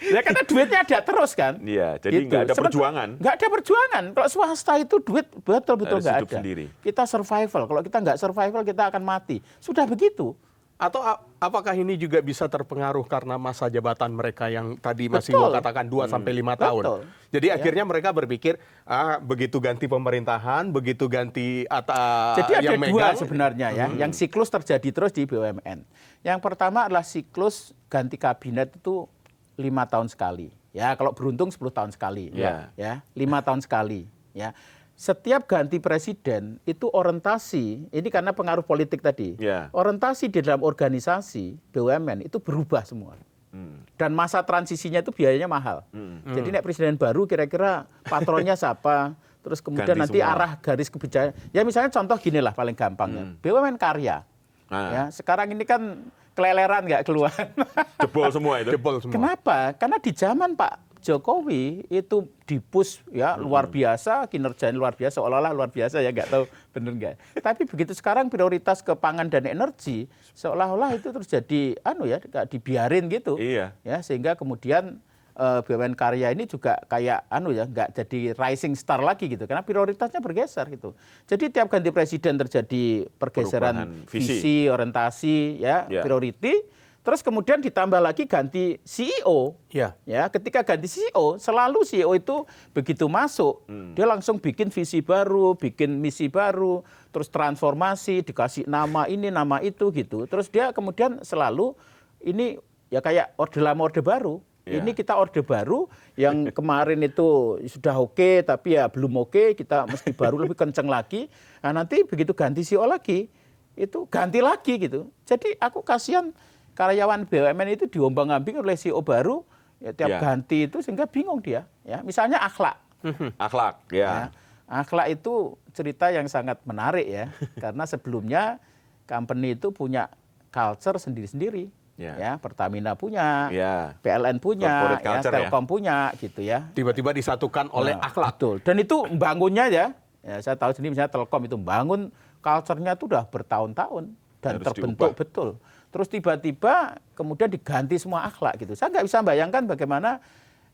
Ya karena duitnya ada terus kan. Iya, jadi nggak ada perjuangan. Nggak ada perjuangan. Kalau swasta itu duit betul-betul Harus nggak hidup ada. sendiri. Kita survival. Kalau kita nggak survival kita akan mati. Sudah begitu. Atau apakah ini juga bisa terpengaruh karena masa jabatan mereka yang tadi masih Betul. gua katakan 2 sampai 5 tahun. Betul. Jadi akhirnya mereka berpikir begitu ganti pemerintahan, begitu ganti Jadi ada yang dua megang, sebenarnya ya, yang siklus terjadi terus di BUMN. Yang pertama adalah siklus ganti kabinet itu 5 tahun sekali. Ya, kalau beruntung 10 tahun sekali. Ya. Ya, 5 tahun sekali. Ya. Setiap ganti presiden itu orientasi, ini karena pengaruh politik tadi. Ya. Orientasi di dalam organisasi BUMN itu berubah semua. Dan masa transisinya itu biayanya mahal. Jadi nek presiden baru kira-kira patronnya siapa, terus kemudian Ganti nanti semua. arah garis kebijakan. Ya misalnya contoh gini lah paling gampangnya. BUMN karya. Ya, sekarang ini kan keleleran nggak keluar. Jebol semua itu. jebol semua. Kenapa? Karena di zaman Pak Jokowi itu dipus ya luar biasa, kinerjanya luar biasa, seolah-olah luar biasa ya, nggak tahu bener nggak. Tapi begitu sekarang prioritas ke pangan dan energi, seolah-olah itu terus jadi nggak dibiarin gitu. Iya. Ya, sehingga kemudian BUMN karya ini juga kayak nggak jadi rising star lagi gitu, karena prioritasnya bergeser gitu. Jadi tiap ganti presiden terjadi pergeseran Perubahan visi. visi, orientasi, ya. Ya. Priority. Terus kemudian ditambah lagi ganti CEO. Ya. Ya, ketika ganti CEO, selalu CEO itu begitu masuk, dia langsung bikin visi baru, bikin misi baru, terus transformasi, dikasih nama ini, nama itu gitu. Terus dia kemudian selalu ini ya kayak orde lama orde baru. Ya. Ini kita orde baru yang kemarin itu sudah oke, tapi ya belum oke, kita mesti baru lebih kenceng lagi. Nah, nanti begitu ganti CEO lagi, itu ganti lagi gitu. Jadi aku kasihan karyawan BUMN itu diombang-ambing oleh CEO baru, ya tiap Ya. ganti itu sehingga bingung dia. Ya, misalnya akhlak. Akhlak, Ya. ya. Akhlak itu cerita yang sangat menarik ya, karena sebelumnya company itu punya culture sendiri-sendiri. Ya. Ya, Pertamina punya, Ya. PLN punya, Corporate ya, culture ya. Telkom punya, gitu ya. Tiba-tiba disatukan oleh Nah, akhlak. Betul. Dan itu membangunnya ya saya tahu sendiri misalnya Telkom itu membangun culture-nya itu udah bertahun-tahun dan Harus terbentuk diubah. betul. Terus tiba-tiba kemudian diganti semua akhlak gitu. Saya nggak bisa bayangkan bagaimana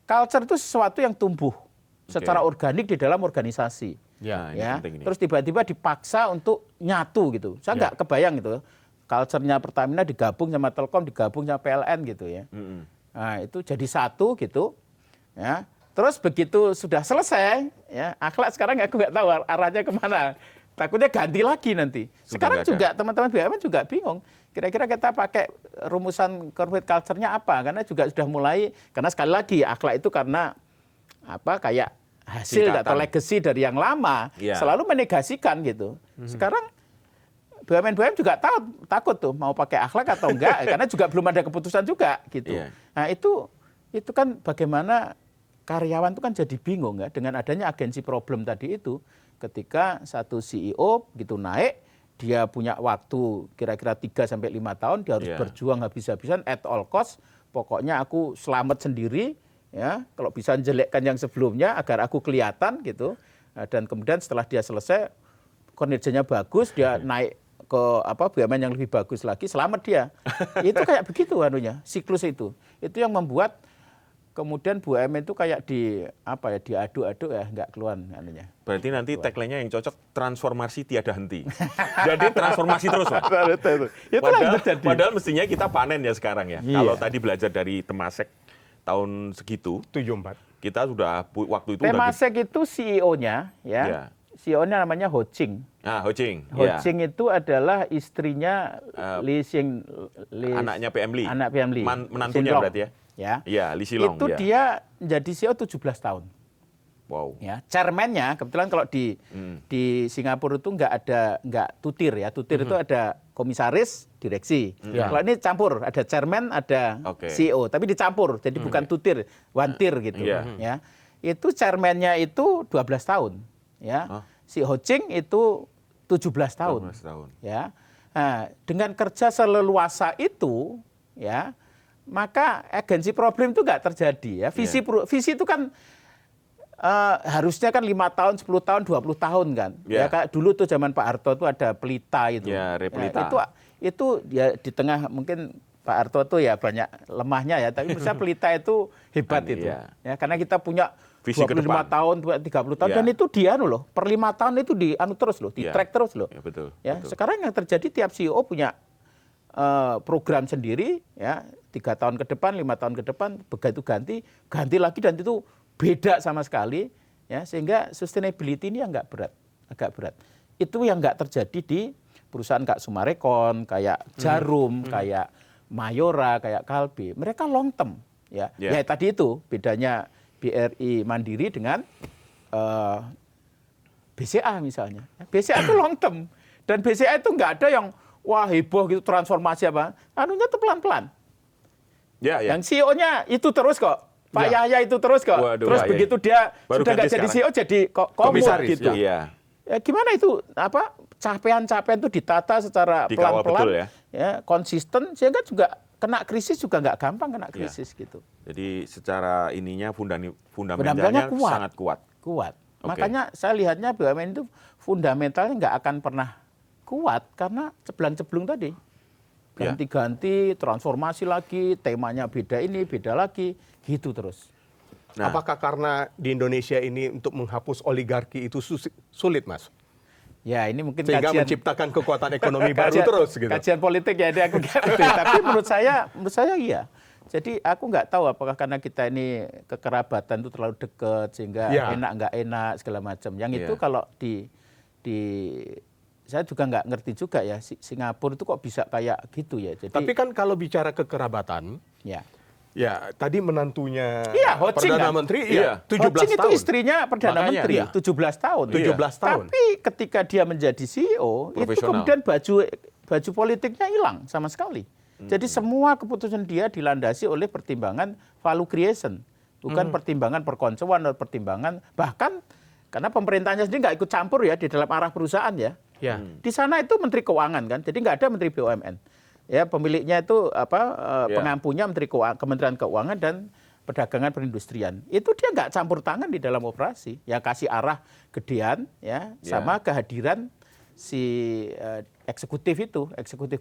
culture itu sesuatu yang tumbuh secara organik di dalam organisasi. Ya, ini Ya. penting ini. Terus tiba-tiba dipaksa untuk nyatu gitu. Saya nggak kebayang gitu. Culture-nya Pertamina digabung sama Telkom, digabung sama PLN gitu ya. Nah, itu jadi satu gitu. Ya. Terus begitu sudah selesai, ya akhlak sekarang aku nggak tahu arahnya kemana. Takutnya ganti lagi nanti. Sekarang nggak ada. juga teman-teman BUMN juga bingung. Kira-kira kita pakai rumusan corporate culture-nya apa? Karena juga sudah mulai, karena sekali lagi akhlak itu karena kayak hasil Tingkatan. atau legacy dari yang lama, Iya. selalu menegasikan gitu. Sekarang BUMN juga takut tuh mau pakai akhlak atau enggak, karena juga belum ada keputusan juga gitu. Iya. Nah itu kan bagaimana karyawan itu kan jadi bingung ya dengan adanya agensi problem tadi itu. Ketika satu CEO gitu naik, dia punya waktu kira-kira 3 sampai 5 tahun, dia harus Iya. berjuang habis-habisan at all cost. Pokoknya aku selamat sendiri, ya. Kalau bisa jelekkan yang sebelumnya agar aku kelihatan gitu. Nah, dan kemudian setelah dia selesai, kinerjanya bagus, dia naik ke BUMN yang lebih bagus lagi, selamat dia. Itu kayak begitu siklus itu. Itu yang membuat kemudian BUMN itu kayak diaduk-aduk ya, nggak keluar anunya. Berarti nanti tagline-nya yang cocok transformasi tiada henti. Jadi transformasi terus, Pak. Itulah yang terjadi. Padahal mestinya kita panen ya sekarang ya. Iya. Kalau tadi belajar dari Temasek tahun segitu, 74. kita sudah waktu itu udah Temasek itu CEO-nya ya. Iya. CEO-nya namanya Ho Ching. Ho Ching. Ho Ya. Ching itu adalah istrinya Lee Anaknya PM Lee. Anak PM Lee. Menantunya Sin Long. berarti ya. Ya. Iya, Lee Silong. Itu ya. dia menjadi CEO 17 tahun. Wow. Ya, chairman-nya kebetulan kalau di Singapura itu nggak tutir ya. Tutir itu ada komisaris, direksi. Ya. Kalau ini campur, ada chairman, ada Oke. CEO, tapi dicampur. Jadi bukan tutir, one tier gitu. Iya. Ya. Itu chairman-nya itu 12 tahun, ya. Si Ho Ching itu 17 tahun. 12 tahun. Ya. Nah, dengan kerja seleluasa itu, ya, maka agensi problem itu nggak terjadi ya. Visi itu kan harusnya kan 5 tahun, 10 tahun, 20 tahun kan. Ya kayak dulu tuh zaman Pak Harto tuh ada Pelita itu. Ya, Replita. Itu ya di tengah mungkin Pak Harto tuh ya banyak lemahnya ya, tapi menurut saya Pelita itu hebat itu. Ya, karena kita punya visi 25 tahun, 30 tahun dan itu dia loh, per 5 tahun itu terus loh, di track terus loh. Ya, betul. Sekarang yang terjadi tiap CEO punya program sendiri ya, 3 tahun ke depan, 5 tahun ke depan, begitu ganti lagi dan itu beda sama sekali ya, sehingga sustainability ini agak berat. Itu yang nggak terjadi di perusahaan kayak Sumarekon, kayak Jarum, kayak Mayora, kayak Kalbe. Mereka long term ya. Ya tadi itu bedanya BRI Mandiri dengan BCA misalnya. BCA itu long term dan BCA itu nggak ada yang wah heboh gitu transformasi apa. Anunya tuh pelan-pelan. Yang CEO-nya itu terus kok. Pak Yahya itu terus kok. Waduh, terus begitu dia baru sudah nggak jadi CEO jadi komisaris gitu. Ya, gimana itu capaian-capaian itu ditata secara pelan-pelan ya, konsisten sehingga juga kena krisis juga nggak gampang kena krisis gitu. Jadi secara ininya fundamentalnya sangat kuat. Makanya saya lihatnya BUMN itu fundamentalnya nggak akan pernah kuat karena ceblung-ceblung tadi. Ganti-ganti, transformasi lagi, temanya beda ini, beda lagi, gitu terus. Nah, apakah karena di Indonesia ini untuk menghapus oligarki itu sulit, Mas? Ya, ini mungkin sehingga menciptakan kekuatan ekonomi baru terus gitu. Kajian politik ya, aku nggak ngerti. Tapi menurut saya iya. Jadi aku nggak tahu apakah karena kita ini kekerabatan itu terlalu dekat sehingga enak nggak enak segala macam. Yang itu kalau di saya juga nggak ngerti juga ya, Singapura itu kok bisa kayak gitu ya. Jadi, tapi kan kalau bicara kekerabatan, ya tadi menantunya Perdana Menteri, 17 Ho-Ching tahun. itu istrinya Perdana Menteri, 17 tahun. 17 tahun. Tapi ketika dia menjadi CEO, itu kemudian baju politiknya hilang sama sekali. Jadi semua keputusan dia dilandasi oleh pertimbangan value creation, bukan pertimbangan perkoncoan atau pertimbangan bahkan karena pemerintahnya sendiri nggak ikut campur ya di dalam arah perusahaan ya. Di sana itu Menteri Keuangan kan, jadi nggak ada Menteri BUMN. Ya pemiliknya itu pengampunya Kementerian Keuangan dan Perdagangan Perindustrian. Itu dia nggak campur tangan di dalam operasi. Ya kasih arah gedean ya sama kehadiran si eksekutif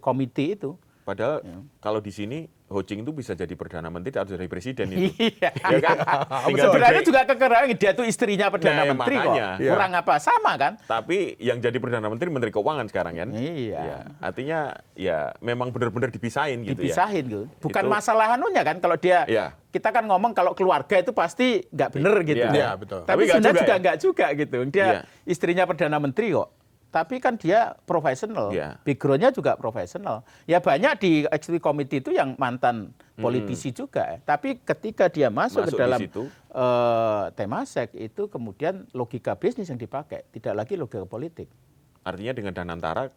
komite itu. Padahal kalau di sini Ho-Ching itu bisa jadi Perdana Menteri atau jadi Presiden itu. Ya kan? Sebenarnya juga kekurangan dia tuh istrinya Perdana Menteri makanya. kok. Kurang apa sama kan? Tapi yang jadi Perdana Menteri Menteri Keuangan sekarang kan. Artinya ya memang benar-benar dipisahin gitu gitu. Bukan masalah anunya kan kalau dia kita kan ngomong kalau keluarga itu pasti nggak bener gitu. Betul. Tapi sebenarnya juga nggak juga gitu. Dia istrinya Perdana Menteri kok. Tapi kan dia profesional, background-nya juga profesional. Ya banyak di executive committee itu yang mantan politisi juga. Tapi ketika dia masuk ke dalam Temasek itu kemudian logika bisnis yang dipakai, tidak lagi logika politik. Artinya dengan Danantara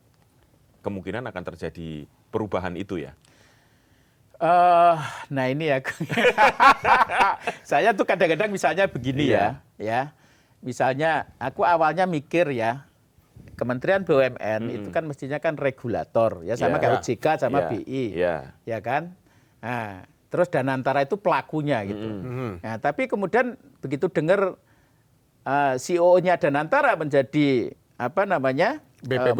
kemungkinan akan terjadi perubahan itu ya? Nah ini ya, saya tuh kadang-kadang misalnya begini ya. Misalnya aku awalnya mikir ya, Kementerian BUMN itu kan mestinya kan regulator ya sama kayak OJK sama BI ya kan. Nah, terus Danantara itu pelakunya gitu. Nah, tapi kemudian begitu dengar CEO-nya Danantara menjadi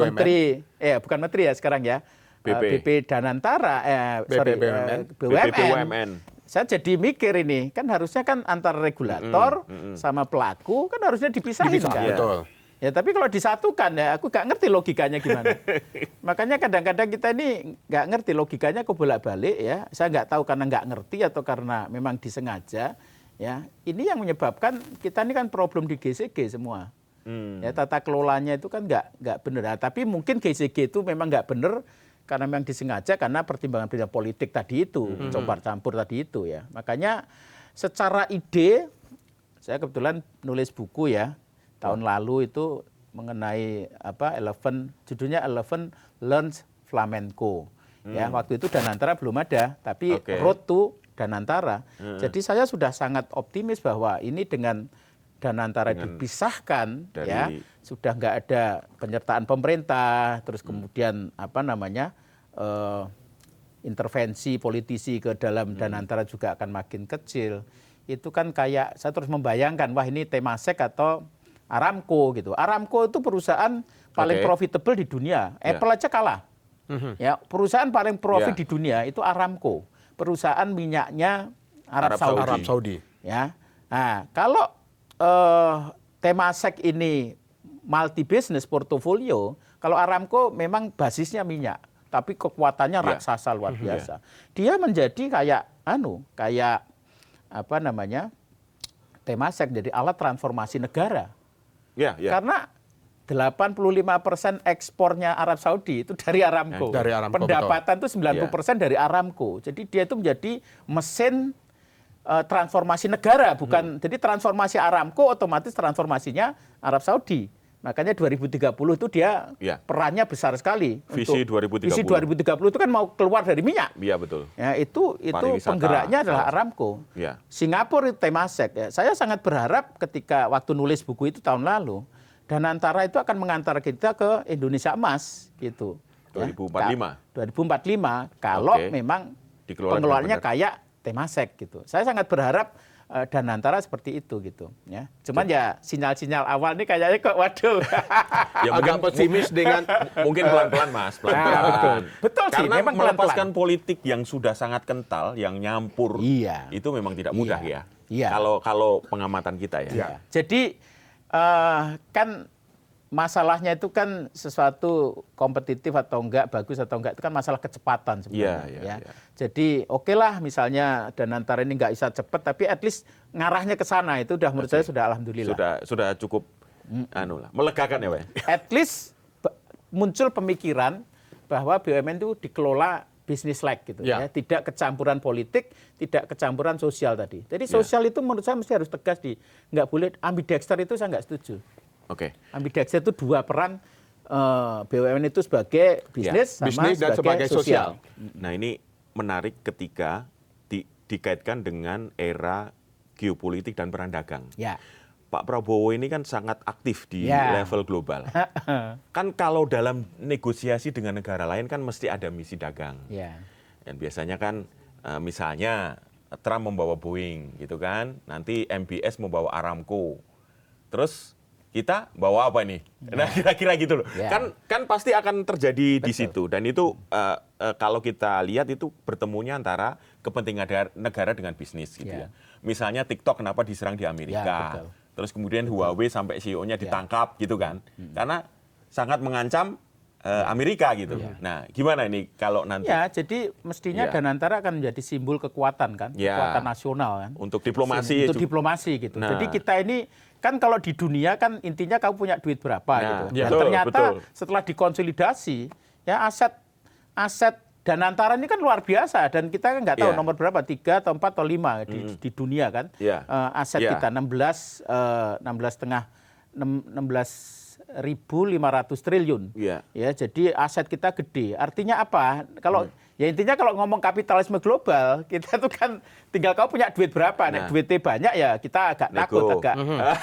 menteri bukan menteri ya sekarang ya. BP Danantara BUMN. Saya jadi mikir ini kan harusnya kan antara regulator sama pelaku kan harusnya dipisahin kan. Betul. Ya tapi kalau disatukan ya aku nggak ngerti logikanya gimana. Makanya kadang-kadang kita ini nggak ngerti logikanya kok bolak-balik ya. Saya nggak tahu karena nggak ngerti atau karena memang disengaja. Ya ini yang menyebabkan kita ini kan problem di GCG semua. Ya tata kelolanya itu kan nggak benar. Nah, tapi mungkin GCG itu memang nggak benar karena memang disengaja karena pertimbangan politik tadi itu, campur tadi itu ya. Makanya secara ide saya kebetulan nulis buku ya. Tahun lalu itu mengenai judulnya Eleven Learns Flamenco. Ya, waktu itu Danantara belum ada, tapi Road to Danantara. Jadi saya sudah sangat optimis bahwa ini dengan Danantara dipisahkan ya, sudah nggak ada penyertaan pemerintah, terus kemudian intervensi politisi ke dalam Danantara juga akan makin kecil. itu kan kayak saya terus membayangkan, wah ini Temasek atau Aramco gitu. Aramco itu perusahaan paling profitable di dunia. Apple aja kalah. Ya, perusahaan paling profit di dunia itu Aramco, perusahaan minyaknya Arab Saudi. Ya, nah kalau Temasek ini multi business portfolio, kalau Aramco memang basisnya minyak, tapi kekuatannya raksasa luar biasa. Dia menjadi kayak apa namanya, Temasek jadi alat transformasi negara. Karena 85% ekspornya Arab Saudi itu dari Aramco. Pendapatan itu 90% dari Aramco. Jadi dia itu menjadi mesin transformasi negara, bukan. Jadi transformasi Aramco otomatis transformasinya Arab Saudi. Makanya 2030 itu dia perannya besar sekali. Visi 2030. Visi 2030 itu kan mau keluar dari minyak. Iya, betul. Ya, itu penggeraknya adalah Aramco. Singapura itu Temasek. Ya. Saya sangat berharap ketika waktu nulis buku itu tahun lalu, Danantara itu akan mengantar kita ke Indonesia Emas gitu. 2045. 2045 kalau memang pengelolaannya kayak Temasek gitu. Saya sangat berharap Danantara seperti itu gitu ya. Cuman ya sinyal-sinyal awal ini kayaknya kok waduh. Ya agak pesimis dengan mungkin pelan-pelan Mas, pelan-pelan. Betul sih, karena memang melepaskan politik yang sudah sangat kental, yang nyampur. Itu memang tidak mudah ya. Kalau pengamatan kita ya. Jadi kan masalahnya itu kan sesuatu kompetitif atau enggak, bagus atau enggak, itu kan masalah kecepatan sebenarnya. Jadi okelah misalnya Danantara ini enggak bisa cepat, tapi at least ngarahnya ke sana itu udah menurut saya sudah alhamdulillah. Sudah cukup melegakan ya Pak. At least muncul pemikiran bahwa BUMN itu dikelola business like gitu ya, tidak kecampuran politik, tidak kecampuran sosial tadi. Jadi sosial itu menurut saya mesti harus tegas nggak boleh ambidexter, itu saya nggak setuju. Ambidexter itu dua peran BUMN itu sebagai bisnis sama sebagai sosial. Nah ini menarik ketika dikaitkan dengan era geopolitik dan perang dagang. Pak Prabowo ini kan sangat aktif di level global. Kan kalau dalam negosiasi dengan negara lain kan mesti ada misi dagang. Dan biasanya kan misalnya Trump membawa Boeing gitu kan, nanti MBS membawa Aramco. Terus kita bawa apa nih? Nah kira-kira gitu loh. Kan pasti akan terjadi di situ. Dan itu kalau kita lihat itu bertemunya antara kepentingan negara dengan bisnis gitu ya. Misalnya TikTok kenapa diserang di Amerika. Terus kemudian Huawei sampai CEO-nya ditangkap gitu kan. Karena sangat mengancam Amerika gitu. Nah, gimana ini kalau nanti? Ya, jadi mestinya Danantara akan menjadi simbol kekuatan kan, kekuatan nasional kan. Untuk diplomasi. Untuk diplomasi gitu. Jadi kita ini kan kalau di dunia kan intinya kamu punya duit berapa gitu. Dan ternyata setelah dikonsolidasi ya aset Danantara ini kan luar biasa dan kita kan nggak tahu nomor berapa, 3 atau 4 atau 5 di dunia kan. Aset kita 16.500 triliun. Ya, jadi aset kita gede. Artinya apa? Kalau ya intinya kalau ngomong kapitalisme global, kita tuh kan tinggal kau punya duit berapa. Nek duitnya banyak ya kita agak takut,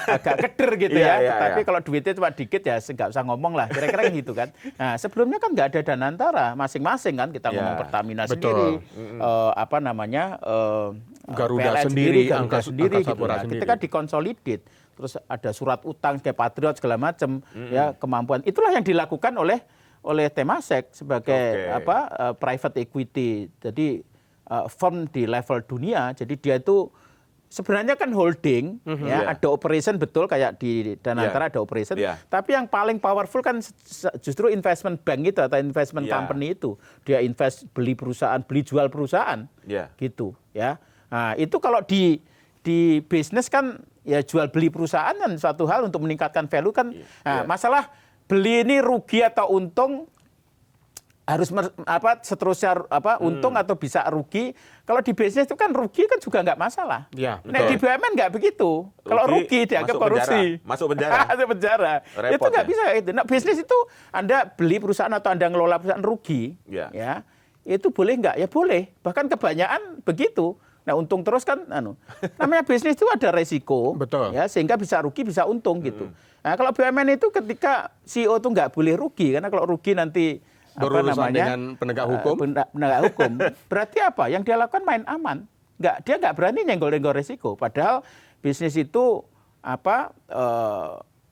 agak keder gitu ya. Tapi kalau duitnya cuma dikit ya nggak usah ngomong lah. Kira-kira gitu kan. Nah, sebelumnya kan nggak ada Danantara, masing-masing kan kita ngomong Pertamina sendiri, apa namanya? Garuda PLN sendiri, Garuda sendiri gitu. Sapura Nah, sendiri. kita kan dikonsolidit. Terus ada surat utang kayak Patriot segala macam ya, kemampuan. Itulah yang dilakukan oleh Temasek sebagai private equity. Jadi firm di level dunia. Jadi dia itu sebenarnya kan holding ada operation betul kayak di Danantara ada operation. Tapi yang paling powerful kan justru investment bank itu atau investment company itu. Dia invest beli perusahaan, beli jual perusahaan. Gitu ya. Nah, itu kalau di bisnis kan ya jual beli perusahaan kan suatu hal untuk meningkatkan value kan. Nah, masalah beli ini rugi atau untung harus seterusnya untung atau bisa rugi. Kalau di bisnis itu kan rugi kan juga nggak masalah. Nah, di BUMN nggak begitu. Kalau rugi dianggap korupsi. Masuk penjara. Masuk penjara. Itu nggak bisa itu. Nah, bisnis itu Anda beli perusahaan atau Anda ngelola perusahaan rugi, ya itu boleh nggak? Ya boleh. Bahkan kebanyakan begitu. Nah, untung terus kan, namanya bisnis itu ada resiko, ya sehingga bisa rugi, bisa untung gitu. Nah, kalau BUMN itu ketika CEO itu nggak boleh rugi, karena kalau rugi nanti berurusan dengan penegak hukum. Penegak hukum. Berarti apa? Yang dia lakukan main aman. dia nggak berani nyenggol-nyenggol resiko. Padahal bisnis itu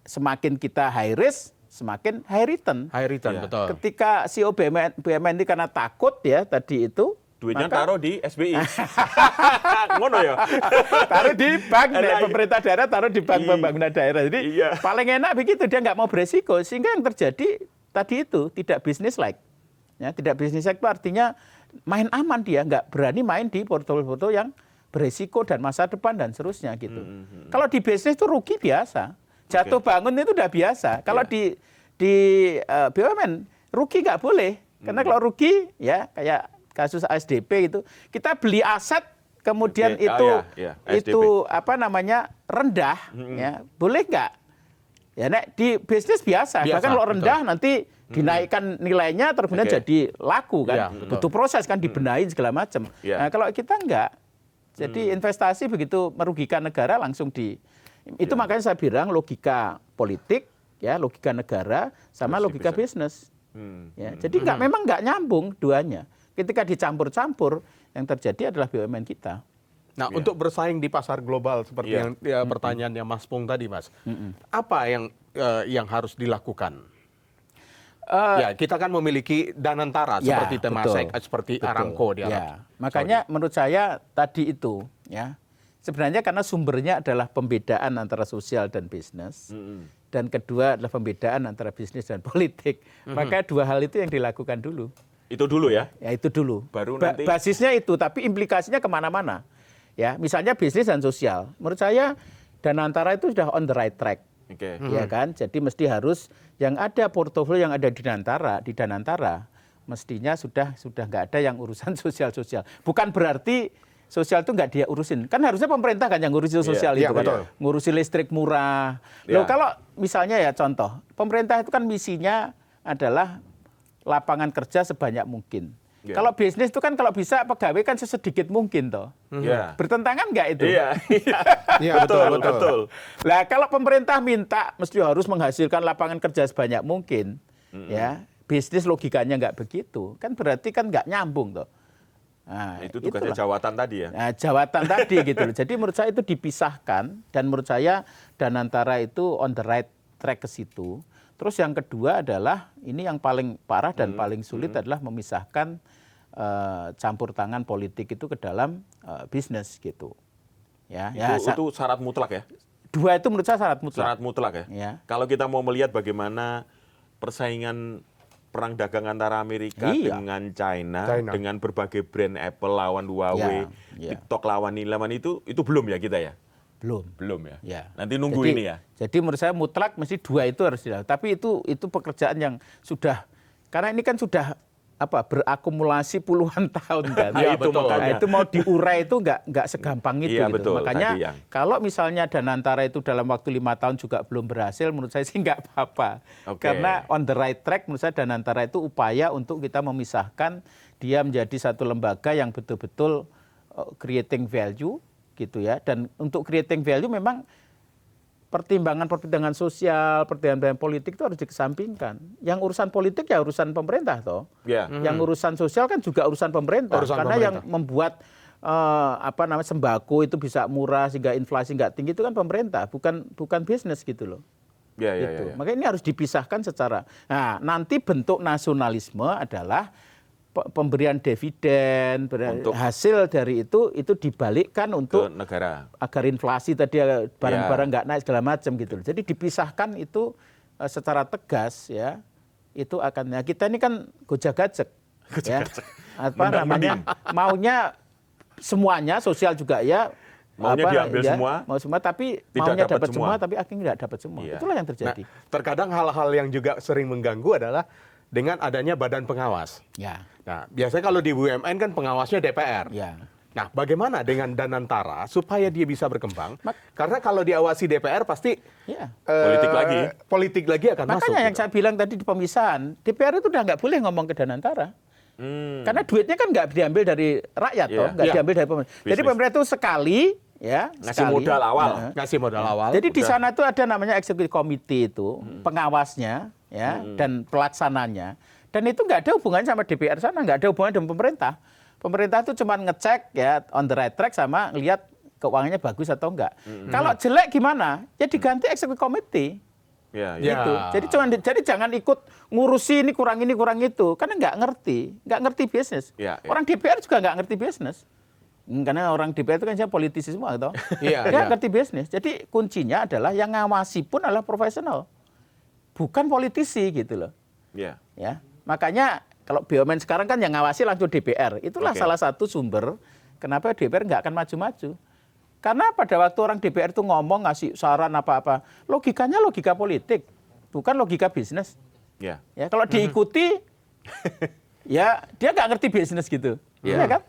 semakin kita high risk, semakin high return. High return, Ya. betul. Ketika CEO BUMN ini karena takut ya tadi itu, Duitnya maka taruh di SBI. Ngono ya. taruh di bank, Enak, pemerintah daerah taruh di bank pembangunan daerah. Jadi Iya. paling enak begitu, dia nggak mau beresiko. Sehingga yang terjadi tadi itu tidak business like. Ya, tidak business like itu artinya main aman, dia nggak berani main di portofolio yang beresiko dan masa depan dan seterusnya gitu. Kalau di bisnis itu rugi biasa. Jatuh bangun itu udah biasa. Kalau di BUMN rugi nggak boleh. Karena kalau rugi ya kayak kasus ASDP itu, kita beli aset kemudian Oke. itu SDP. rendah, ya boleh nggak? Ya nek di bisnis biasa, Biasa, bahkan kalau betul. rendah nanti dinaikkan nilainya terus kemudian Oke. jadi laku kan, Ya, betul. butuh proses kan dibenahin segala macam. Ya. Nah, kalau kita enggak, jadi investasi begitu merugikan negara langsung itu makanya saya bilang logika politik, ya logika negara sama Harus logika dipisah. bisnis. Ya, jadi memang nggak nyambung duanya. Ketika dicampur-campur, yang terjadi adalah BUMN kita. Nah, Iya. untuk bersaing di pasar global seperti Iya. yang pertanyaannya Mas Pung tadi, Mas. Apa yang harus dilakukan? Ya, kita kan memiliki Danantara Ya, seperti Temasek, betul. seperti Betul. Aramco di Arab. Ya, makanya menurut saya tadi itu, ya sebenarnya karena sumbernya adalah pembedaan antara sosial dan bisnis, dan kedua adalah pembedaan antara bisnis dan politik. Maka dua hal itu yang dilakukan dulu. Itu dulu ya. Ya itu dulu. Baru nanti- Basisnya itu, tapi implikasinya kemana-mana. Ya, misalnya bisnis dan sosial. Menurut saya Danantara itu sudah on the right track. Oke. Ya kan, jadi mesti harus yang ada portofolio yang ada di Danantara mestinya sudah nggak ada yang urusan sosial. Bukan berarti sosial itu nggak dia urusin. Kan harusnya pemerintah kan yang ngurusin sosial iya, itu kan. betul. Ngurusin listrik murah. Iya. Loh kalau misalnya ya contoh, pemerintah itu kan misinya adalah lapangan kerja sebanyak mungkin. Iya. Kalau bisnis itu kan kalau bisa pegawai kan sesedikit mungkin toh. Iya. Bertentangan nggak itu? Iya. Iya, betul. Lah kalau pemerintah minta mesti harus menghasilkan lapangan kerja sebanyak mungkin, ya bisnis logikanya nggak begitu, kan berarti kan nggak nyambung toh. Nah, Itu tugasnya itulah. jawatan tadi ya. Nah, jawatan tadi gitu loh. Jadi menurut saya itu dipisahkan dan menurut saya Danantara itu on the right track ke situ. Terus yang kedua adalah ini yang paling parah dan paling sulit adalah memisahkan campur tangan politik itu ke dalam bisnis gitu. Ya, Itu syarat mutlak ya. dua itu menurut saya syarat mutlak. Syarat mutlak ya. Ya. Kalau kita mau melihat bagaimana persaingan perang dagang antara Amerika Iya. dengan China, China. dengan berbagai brand Apple lawan Huawei, Ya. TikTok lawan Nilaman itu belum ya kita ya? Belum. Ya. Ya. Nanti nunggu Jadi- ini ya. Jadi menurut saya mutlak mesti dua itu harus dilakukan. Tapi itu pekerjaan yang sudah, karena ini kan sudah berakumulasi puluhan tahun kan. Iya, Itu betul. makanya. Itu mau diurai itu nggak segampang itu. Iya, gitu. betul. Makanya Tadi yang- kalau misalnya Danantara itu dalam waktu 5 tahun juga belum berhasil, menurut saya sih nggak apa-apa. Oke. Karena on the right track menurut saya Danantara itu upaya untuk kita memisahkan dia menjadi satu lembaga yang betul-betul creating value gitu ya. Dan untuk creating value memang pertimbangan sosial, pertimbangan politik itu harus dikesampingkan. Yang urusan politik ya urusan pemerintah toh. Ya. Yang urusan sosial kan juga urusan pemerintah. Urusan Karena pemerintah. yang membuat sembako itu bisa murah sehingga inflasi nggak tinggi itu kan pemerintah, bukan bisnis gitu loh. Ya, ya, Gitu. ya. Makanya ini harus dipisahkan secara. Nah, nanti bentuk nasionalisme adalah pemberian dividen, Untuk- hasil dari itu dibalikkan Ke untuk negara. agar inflasi tadi barang-barang nggak naik segala macam gitu. Jadi dipisahkan itu secara tegas ya. Itu akan kita ini kan gojek-gajek. Ya. Namanya maunya semuanya sosial juga ya. Maunya diambil semua, mau semua tapi tidak maunya dapat dapat semua semua. tapi akhirnya nggak dapat semua. Iya. Itulah yang Nah, terjadi. terkadang hal-hal yang juga sering mengganggu adalah dengan adanya badan pengawas. Ya. Nah, biasanya kalau di BUMN kan pengawasnya DPR. Ya. Nah, bagaimana dengan Danantara supaya dia bisa berkembang? Karena kalau diawasi DPR pasti Ya. politik lagi akan masuk. Makanya yang gitu. saya bilang tadi di pemisahan, DPR itu udah nggak boleh ngomong ke Danantara. Karena duitnya kan nggak diambil dari rakyat Iya. toh, nggak Iya. diambil dari pemerintah. Jadi Bisnis. pemerintah itu sekali ya, Ngasih modal awal. Ngasih modal awal. Jadi di sana itu ada namanya executive committee itu, pengawasnya ya dan pelaksananya. Dan itu nggak ada hubungannya sama DPR sana, nggak ada hubungannya dengan pemerintah. Pemerintah itu cuma ngecek ya on the right track sama lihat keuangannya bagus atau enggak. Kalau jelek gimana? Ya diganti executive committee. Ya, Ya. Gitu. Jadi jangan ikut ngurusi ini kurang itu, karena nggak ngerti bisnis. Ya, ya. Orang DPR juga nggak ngerti bisnis. Karena orang DPR itu kan politisi semua, toh. Iya, Dia iya. ngerti bisnis. Jadi kuncinya adalah yang ngawasi pun adalah profesional, bukan politisi gitu loh. Ya. Ya, makanya kalau BUMN sekarang kan yang ngawasi langsung DPR. Itulah Oke. salah satu sumber kenapa DPR nggak akan maju-maju. Karena pada waktu orang DPR itu ngomong ngasih saran apa-apa, logikanya logika politik, bukan logika bisnis. Ya. Ya, kalau diikuti, ya dia nggak ngerti bisnis gitu, Ya. ya kan?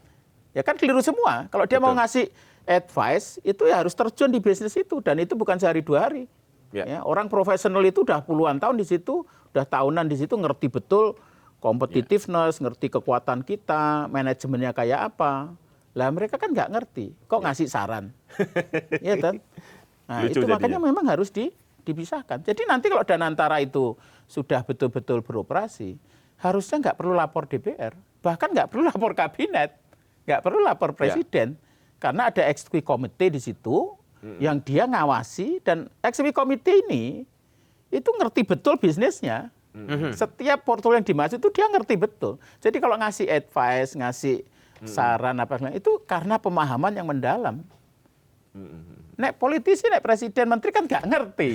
Ya kan keliru semua. Kalau dia mau Betul. ngasih advice, itu ya harus terjun di bisnis itu, dan itu bukan sehari 2 hari. Ya. Ya, orang profesional itu udah puluhan tahun di situ, udah tahunan di situ, ngerti betul competitiveness, ngerti kekuatan kita, manajemennya kayak apa. Lah mereka kan nggak ngerti, kok ngasih saran, ya kan? Nah Lucu itu makanya jadinya. memang harus dipisahkan. Jadi nanti kalau Danantara itu sudah betul-betul beroperasi, harusnya nggak perlu lapor DPR, bahkan nggak perlu lapor kabinet, nggak perlu lapor presiden, karena ada executive committee di situ yang dia ngawasi, dan executive committee ini itu ngerti betul bisnisnya. Setiap portfolio yang dimasuk itu dia ngerti betul. Jadi kalau ngasih advice, ngasih saran apa itu karena pemahaman yang mendalam. Nek politisi, nek presiden, menteri kan nggak ngerti.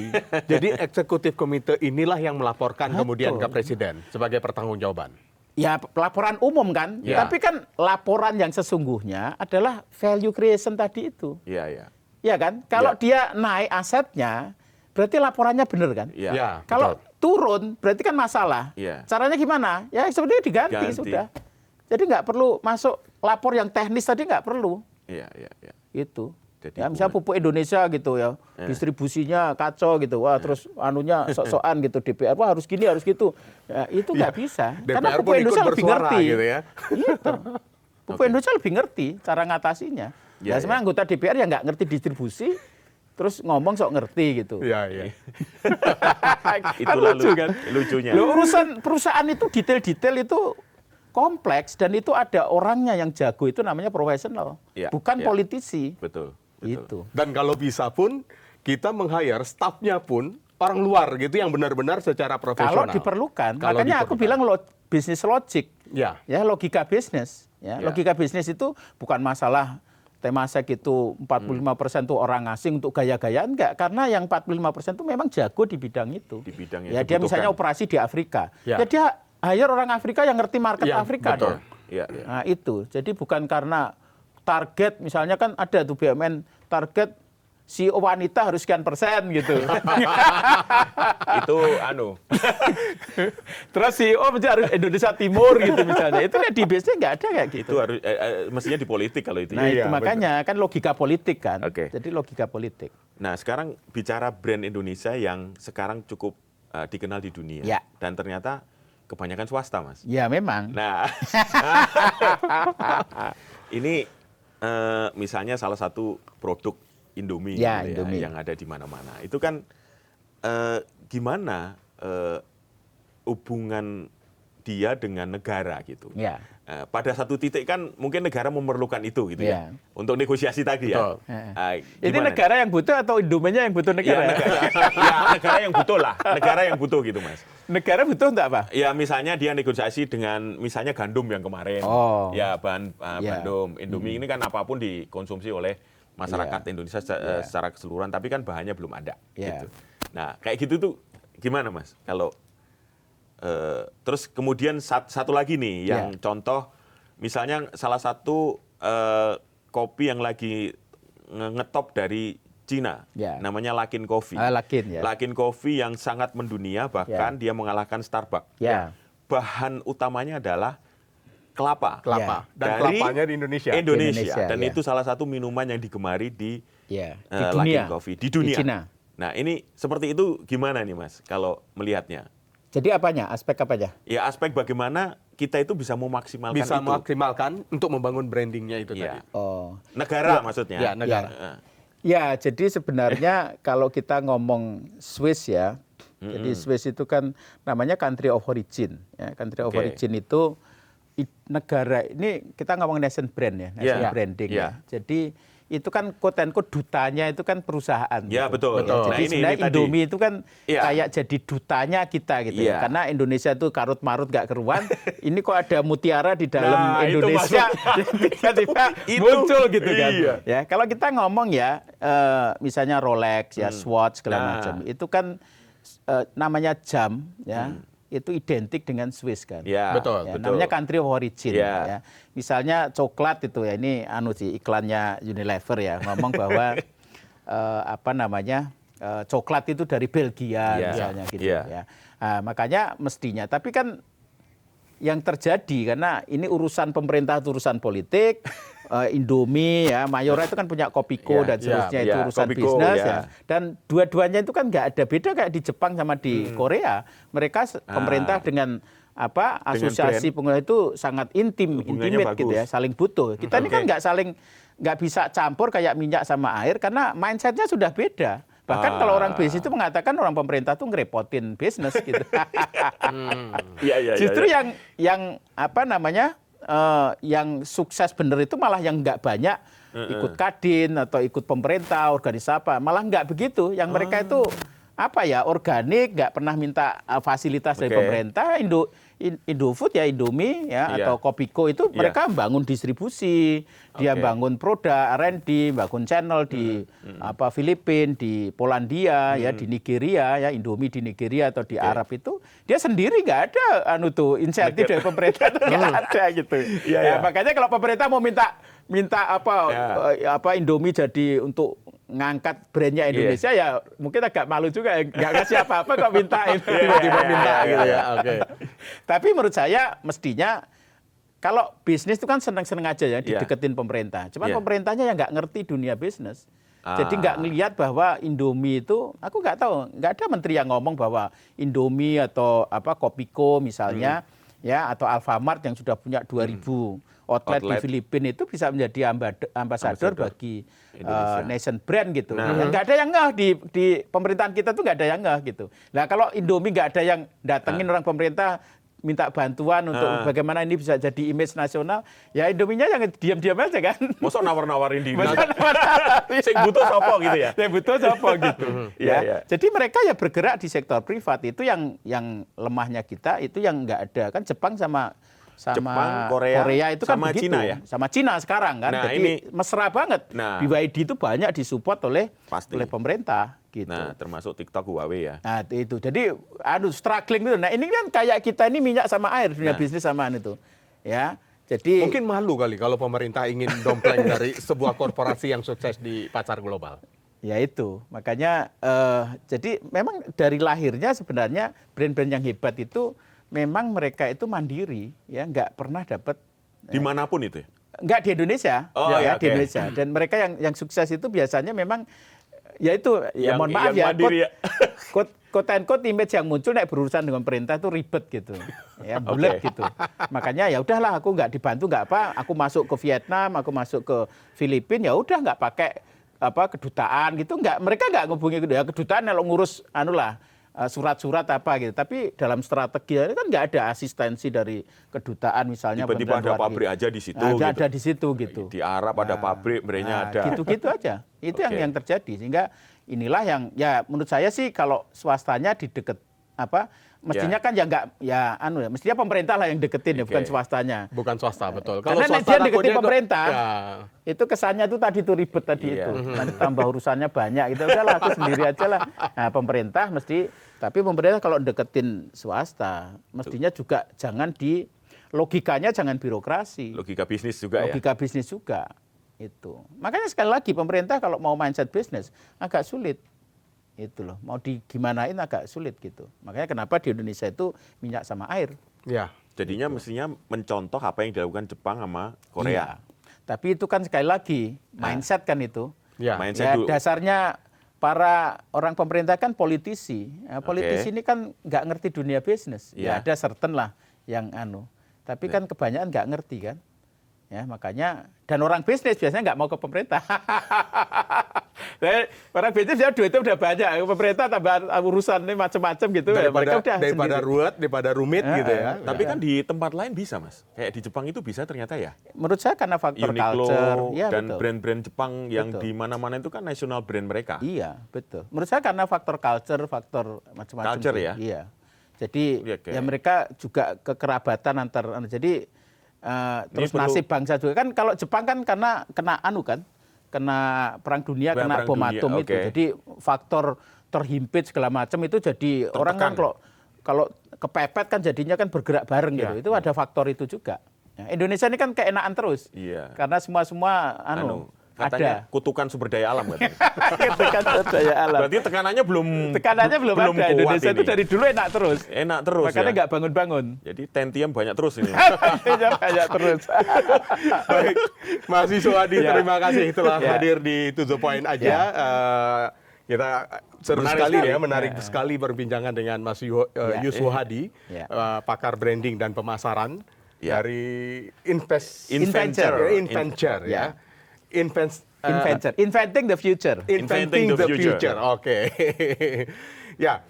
Jadi eksekutif komite inilah yang melaporkan Betul. kemudian ke presiden sebagai pertanggungjawaban. Ya laporan umum kan, Ya. tapi kan laporan yang sesungguhnya adalah value creation tadi itu. Iya, iya. Ya kan? Kalau Ya. dia naik asetnya, berarti laporannya benar kan? Iya. Ya, Kalau betul. turun, berarti kan masalah. Iya. Caranya gimana? Ya sebenarnya diganti Ganti. sudah. Jadi nggak perlu masuk lapor yang teknis tadi, nggak perlu. Iya, iya, iya. Itu. Jadi Ya misalnya pupuk Indonesia gitu ya, distribusinya kacau gitu, wah terus anunya sok-sokan gitu DPR, wah harus gini harus gitu, ya, itu nggak bisa. Karena DPR pupuk pun ikut Indonesia lebih bersuara ngerti. gitu ya. Gitu. Pupuk Oke. Indonesia lebih ngerti cara ngatasinya. Ya, Ya, sebenarnya anggota DPR yang nggak ngerti distribusi, terus ngomong sok ngerti gitu. Iya, iya. Itulah lucu kan? lucunya. Loh, urusan perusahaan itu detail-detail itu kompleks, dan itu ada orangnya yang jago, itu namanya profesional, Ya, bukan ya. politisi. Betul. Itu. Dan kalau bisa pun kita meng-hire staffnya pun orang luar gitu yang benar-benar secara Kalau profesional. diperlukan, Kalau makanya aku diperlukan. bilang bisnis logic, Ya. ya logika bisnis. Ya, Ya. logika bisnis itu bukan masalah Temasek itu 45% tuh orang asing untuk gaya-gayaan, enggak, karena yang 45% itu memang jago di bidang itu. Di bidang yang ya dia dibutuhkan. misalnya operasi di Afrika, Ya. ya dia hire orang Afrika yang ngerti market Ya, Afrika. betul. Dia. Iya, iya. Nah itu, jadi bukan karena target, misalnya kan ada tuh BUMN target CEO wanita harus sekian persen gitu. Itu anu. Terus CEO harus Indonesia Timur gitu misalnya. Itu di base-nya nggak ada kayak gitu. Itu harus mestinya di politik kalau itu. Nah ya. itu Iya, makanya kan logika politik kan. Oke. Jadi logika politik. Nah, sekarang bicara brand Indonesia yang sekarang cukup dikenal di dunia. Ya. Dan ternyata kebanyakan swasta, Mas. Ya memang. Nah, ini misalnya salah satu produk Indomie, Ya, gitu Indomie. yang ada di mana-mana. Itu kan gimana hubungan dia dengan negara gitu. Ya. Pada satu titik kan mungkin negara memerlukan itu gitu ya, Ya. untuk negosiasi tadi Betul. ya. Ini Gimana? negara yang butuh atau Indominya yang butuh Ya, negara? negara yang butuh lah, negara yang butuh gitu, Mas. Negara butuh enggak Pak? Ya misalnya dia negosiasi dengan misalnya gandum yang kemarin, Oh. ya bahan Ya. gandum, Indomie ini kan apapun dikonsumsi oleh masyarakat Ya. Indonesia secara keseluruhan, tapi kan bahannya belum ada. Ya. Gitu. Nah kayak gitu tuh gimana Mas? Kalau terus kemudian satu lagi nih yang Ya. contoh, misalnya salah satu kopi yang lagi ngetop dari Cina, Ya. namanya Luckin Coffee. Luckin, ya. Luckin Coffee yang sangat mendunia, bahkan dia mengalahkan Starbucks. Ya. Bahan utamanya adalah kelapa. Kelapa. Ya. Dan Dari kelapanya di Indonesia. Indonesia. Indonesia, Dan ya. itu salah satu minuman yang digemari di Ya. Luckin Coffee di dunia. Di Cina. Nah ini seperti itu gimana nih Mas kalau melihatnya? Jadi apanya? Aspek apanya? Ya aspek bagaimana kita itu bisa memaksimalkan Bisa itu. maksimalkan untuk membangun brandingnya itu Iya. tadi. Oh. Negara maksudnya. Ya, negara. Ya, jadi sebenarnya kalau kita ngomong Swiss ya, jadi Swiss itu kan namanya country of origin. Ya, country of Oke. origin itu negara ini kita ngomong nation brand ya, nation branding ya. Jadi itu kan quote and quote dutanya itu kan perusahaan. Ya, gitu. betul. Jadi Nah, sebenarnya ini Indomie itu kan Iya. kayak jadi dutanya kita gitu ya. Karena Indonesia itu karut-marut gak keruan. Ini kok ada mutiara di dalam Nah, itu Indonesia tiba-tiba muncul gitu kan. Iya. Ya, kalau kita ngomong ya misalnya Rolex ya, Swatch segala macam. Itu kan namanya jam ya. Itu identik dengan Swiss kan. Ya, Betul. Namanya country of origin. Ya. Ya. Misalnya coklat itu ya, ini sih iklannya Unilever ya, ngomong bahwa coklat itu dari Belgia misalnya gitu ya. Nah, makanya mestinya, tapi kan yang terjadi karena ini urusan pemerintah, urusan politik. Indomie ya, Mayora itu kan punya Kopiko dan seterusnya itu urusan Kopiko, bisnis ya. Dan dua-duanya itu kan nggak ada beda kayak di Jepang sama di Korea. Mereka pemerintah dengan asosiasi pengusaha itu sangat intimate gitu ya, saling butuh. Kita ini kan nggak bisa campur kayak minyak sama air karena mindsetnya sudah beda. Bahkan kalau orang bisnis itu mengatakan orang pemerintah tuh ngerepotin bisnis gitu. Justru yang yang sukses bener itu malah yang nggak banyak ikut Kadin atau ikut pemerintah, organisasi apa, malah nggak begitu. Yang mereka itu organik, nggak pernah minta fasilitas dari pemerintah. Indofood ya, Indomie ya, atau Kopiko itu mereka bangun distribusi, dia bangun produk R&D, bangun channel di Filipina, di Polandia ya, di Nigeria ya, Indomie di Nigeria atau di Arab itu dia sendiri nggak ada insentif dari pemerintah itu nggak ada gitu. Makanya kalau pemerintah mau minta Indomie jadi untuk ngangkat brandnya Indonesia ya mungkin agak malu juga ya, nggak kasih apa-apa kok minta itu tiba-tiba minta gitu ya. Tapi menurut saya mestinya kalau bisnis itu kan seneng-seneng aja ya dideketin pemerintah. Cuman pemerintahnya yang nggak ngerti dunia bisnis. Jadi nggak ngelihat bahwa Indomie itu, aku nggak tahu, nggak ada menteri yang ngomong bahwa Indomie atau Kopiko misalnya ya atau Alfamart yang sudah punya 2.000 outlet di Filipina itu bisa menjadi ambasador bagi nation brand gitu. Nggak ada yang ngeh di pemerintahan kita tuh nggak ada yang ngeh gitu. Nah kalau Indomie nggak ada yang datengin orang pemerintah minta bantuan untuk bagaimana ini bisa jadi image nasional, ya Indominya yang diam-diam aja kan. Masa nawar-nawarin diri. Sing butuh sopo gitu ya. Yang butuh sopo gitu. Ya. Jadi mereka ya bergerak di sektor privat, itu yang lemahnya kita, itu yang nggak ada kan. Jepang sama Korea itu kan sama begitu. Cina ya. Sama Cina sekarang kan. Nah, jadi ini mesra banget. BYD itu banyak disupport oleh pemerintah gitu. Nah, termasuk TikTok, Huawei ya. Nah, itu. Jadi struggling gitu. Nah, ini kan kayak kita ini minyak sama air, dunia bisnis samaan itu. Ya. Jadi mungkin malu kali kalau pemerintah ingin dompleng dari sebuah korporasi yang sukses di pasar global. Ya itu, makanya jadi memang dari lahirnya sebenarnya brand-brand yang hebat itu memang mereka itu mandiri, ya nggak pernah dapat dimanapun itu ya? Nggak di Indonesia, di Indonesia. Dan mereka yang sukses itu biasanya memang ya itu, mohon maaf ya, quote and quote image yang muncul naik berurusan dengan pemerintah itu ribet gitu, ya bulat gitu. Makanya ya udahlah, aku nggak dibantu nggak apa, aku masuk ke Vietnam, aku masuk ke Filipina, ya udah nggak pakai kedutaan gitu, mereka nggak ngubungi kedutaan kalau ngurus surat-surat apa gitu. Tapi dalam strategi kan nggak ada asistensi dari kedutaan misalnya. Tiba-tiba ada pabrik aja di situ. Ada di situ gitu. Di Arab ada pabrik, mereka ada. Gitu-gitu aja. Itu yang terjadi. Sehingga inilah yang ya menurut saya sih kalau swastanya di deket mestinya kan ya nggak mestinya pemerintah lah yang deketin ya, bukan swastanya. Bukan swasta, betul. Kalau karena swasta dia deketin pemerintah, itu kesannya itu tadi itu ribet tadi itu. Nanti tambah urusannya banyak gitu. Udahlah aku sendiri aja lah. Nah, pemerintah tapi pemerintah kalau deketin swasta, mestinya juga jangan logikanya jangan birokrasi. Logika bisnis juga Logika bisnis juga. Itu. Makanya sekali lagi pemerintah kalau mau mindset bisnis agak sulit. Itu loh, mau gimanain agak sulit gitu. Makanya kenapa di Indonesia itu minyak sama air. Ya. Jadinya mestinya mencontoh apa yang dilakukan Jepang sama Korea. Iya. Tapi itu kan sekali lagi mindset kan itu. Ya. Mindset dulu. Dasarnya para orang pemerintah kan politisi. Politisi ini kan nggak ngerti dunia bisnis. Ya ada certain lah yang Tapi kan kebanyakan nggak ngerti kan. Ya makanya, dan orang bisnis biasanya nggak mau ke pemerintah. Orang bisnis ya duitnya udah banyak, pemerintah tambah urusan ini macam-macam gitu. Daripada ruwet, daripada rumit gitu ya. Tapi kan di tempat lain bisa, Mas. Kayak di Jepang itu bisa ternyata ya. Menurut saya karena faktor Uniqlo culture. Ya, dan betul. brand-brand Jepang yang Betul. di mana-mana itu kan national brand mereka. Iya, betul. Menurut saya karena faktor culture, faktor macam-macam. Culture tuh. ya? Iya. Jadi Iya, kayak- ya mereka juga kekerabatan antar. Jadi terus perlu- nasib bangsa juga kan kalau Jepang kan karena kena kena perang dunia, kena Perang bom dunia, atom itu. oke. Jadi faktor terhimpit segala macam itu jadi orang kan kalau kepepet kan jadinya kan bergerak bareng gitu. Ya, Itu ada faktor itu juga. Ya, Indonesia ini kan keenakan terus. Iya. Karena semua Katanya ada. kutukan sumber daya alam katanya. Itu kan daya alam. Berarti tekanannya belum Belum ada. kuat Indonesia itu ini. dari dulu enak terus. Enak terus Makanya ya. nggak bangun-bangun. Jadi tentium banyak terus ini. Banyak terus. Baik, Mas Yuswadi, Ya. terima kasih telah Ya. hadir di To The Point aja. Kita seru Menarik sekali sekali. ya, menarik sekali perbincangan dengan Mas Yuswadi, Ya. pakar branding dan pemasaran Ya. dari Inventure. Inventure ya. Inventing the future. Inventing the future. Oke. Ya,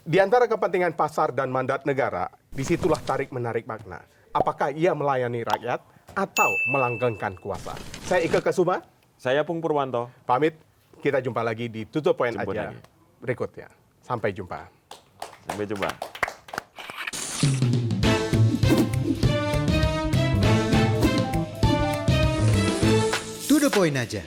di antara kepentingan pasar dan mandat negara, disitulah tarik-menarik makna. Apakah ia melayani rakyat atau melanggengkan kuasa? Saya Ike Kesuma, Saya Pung Purwanto. pamit. Kita jumpa lagi di To The Point Jumpa aja lagi. berikutnya. Sampai jumpa. Sampai jumpa. To the point aja.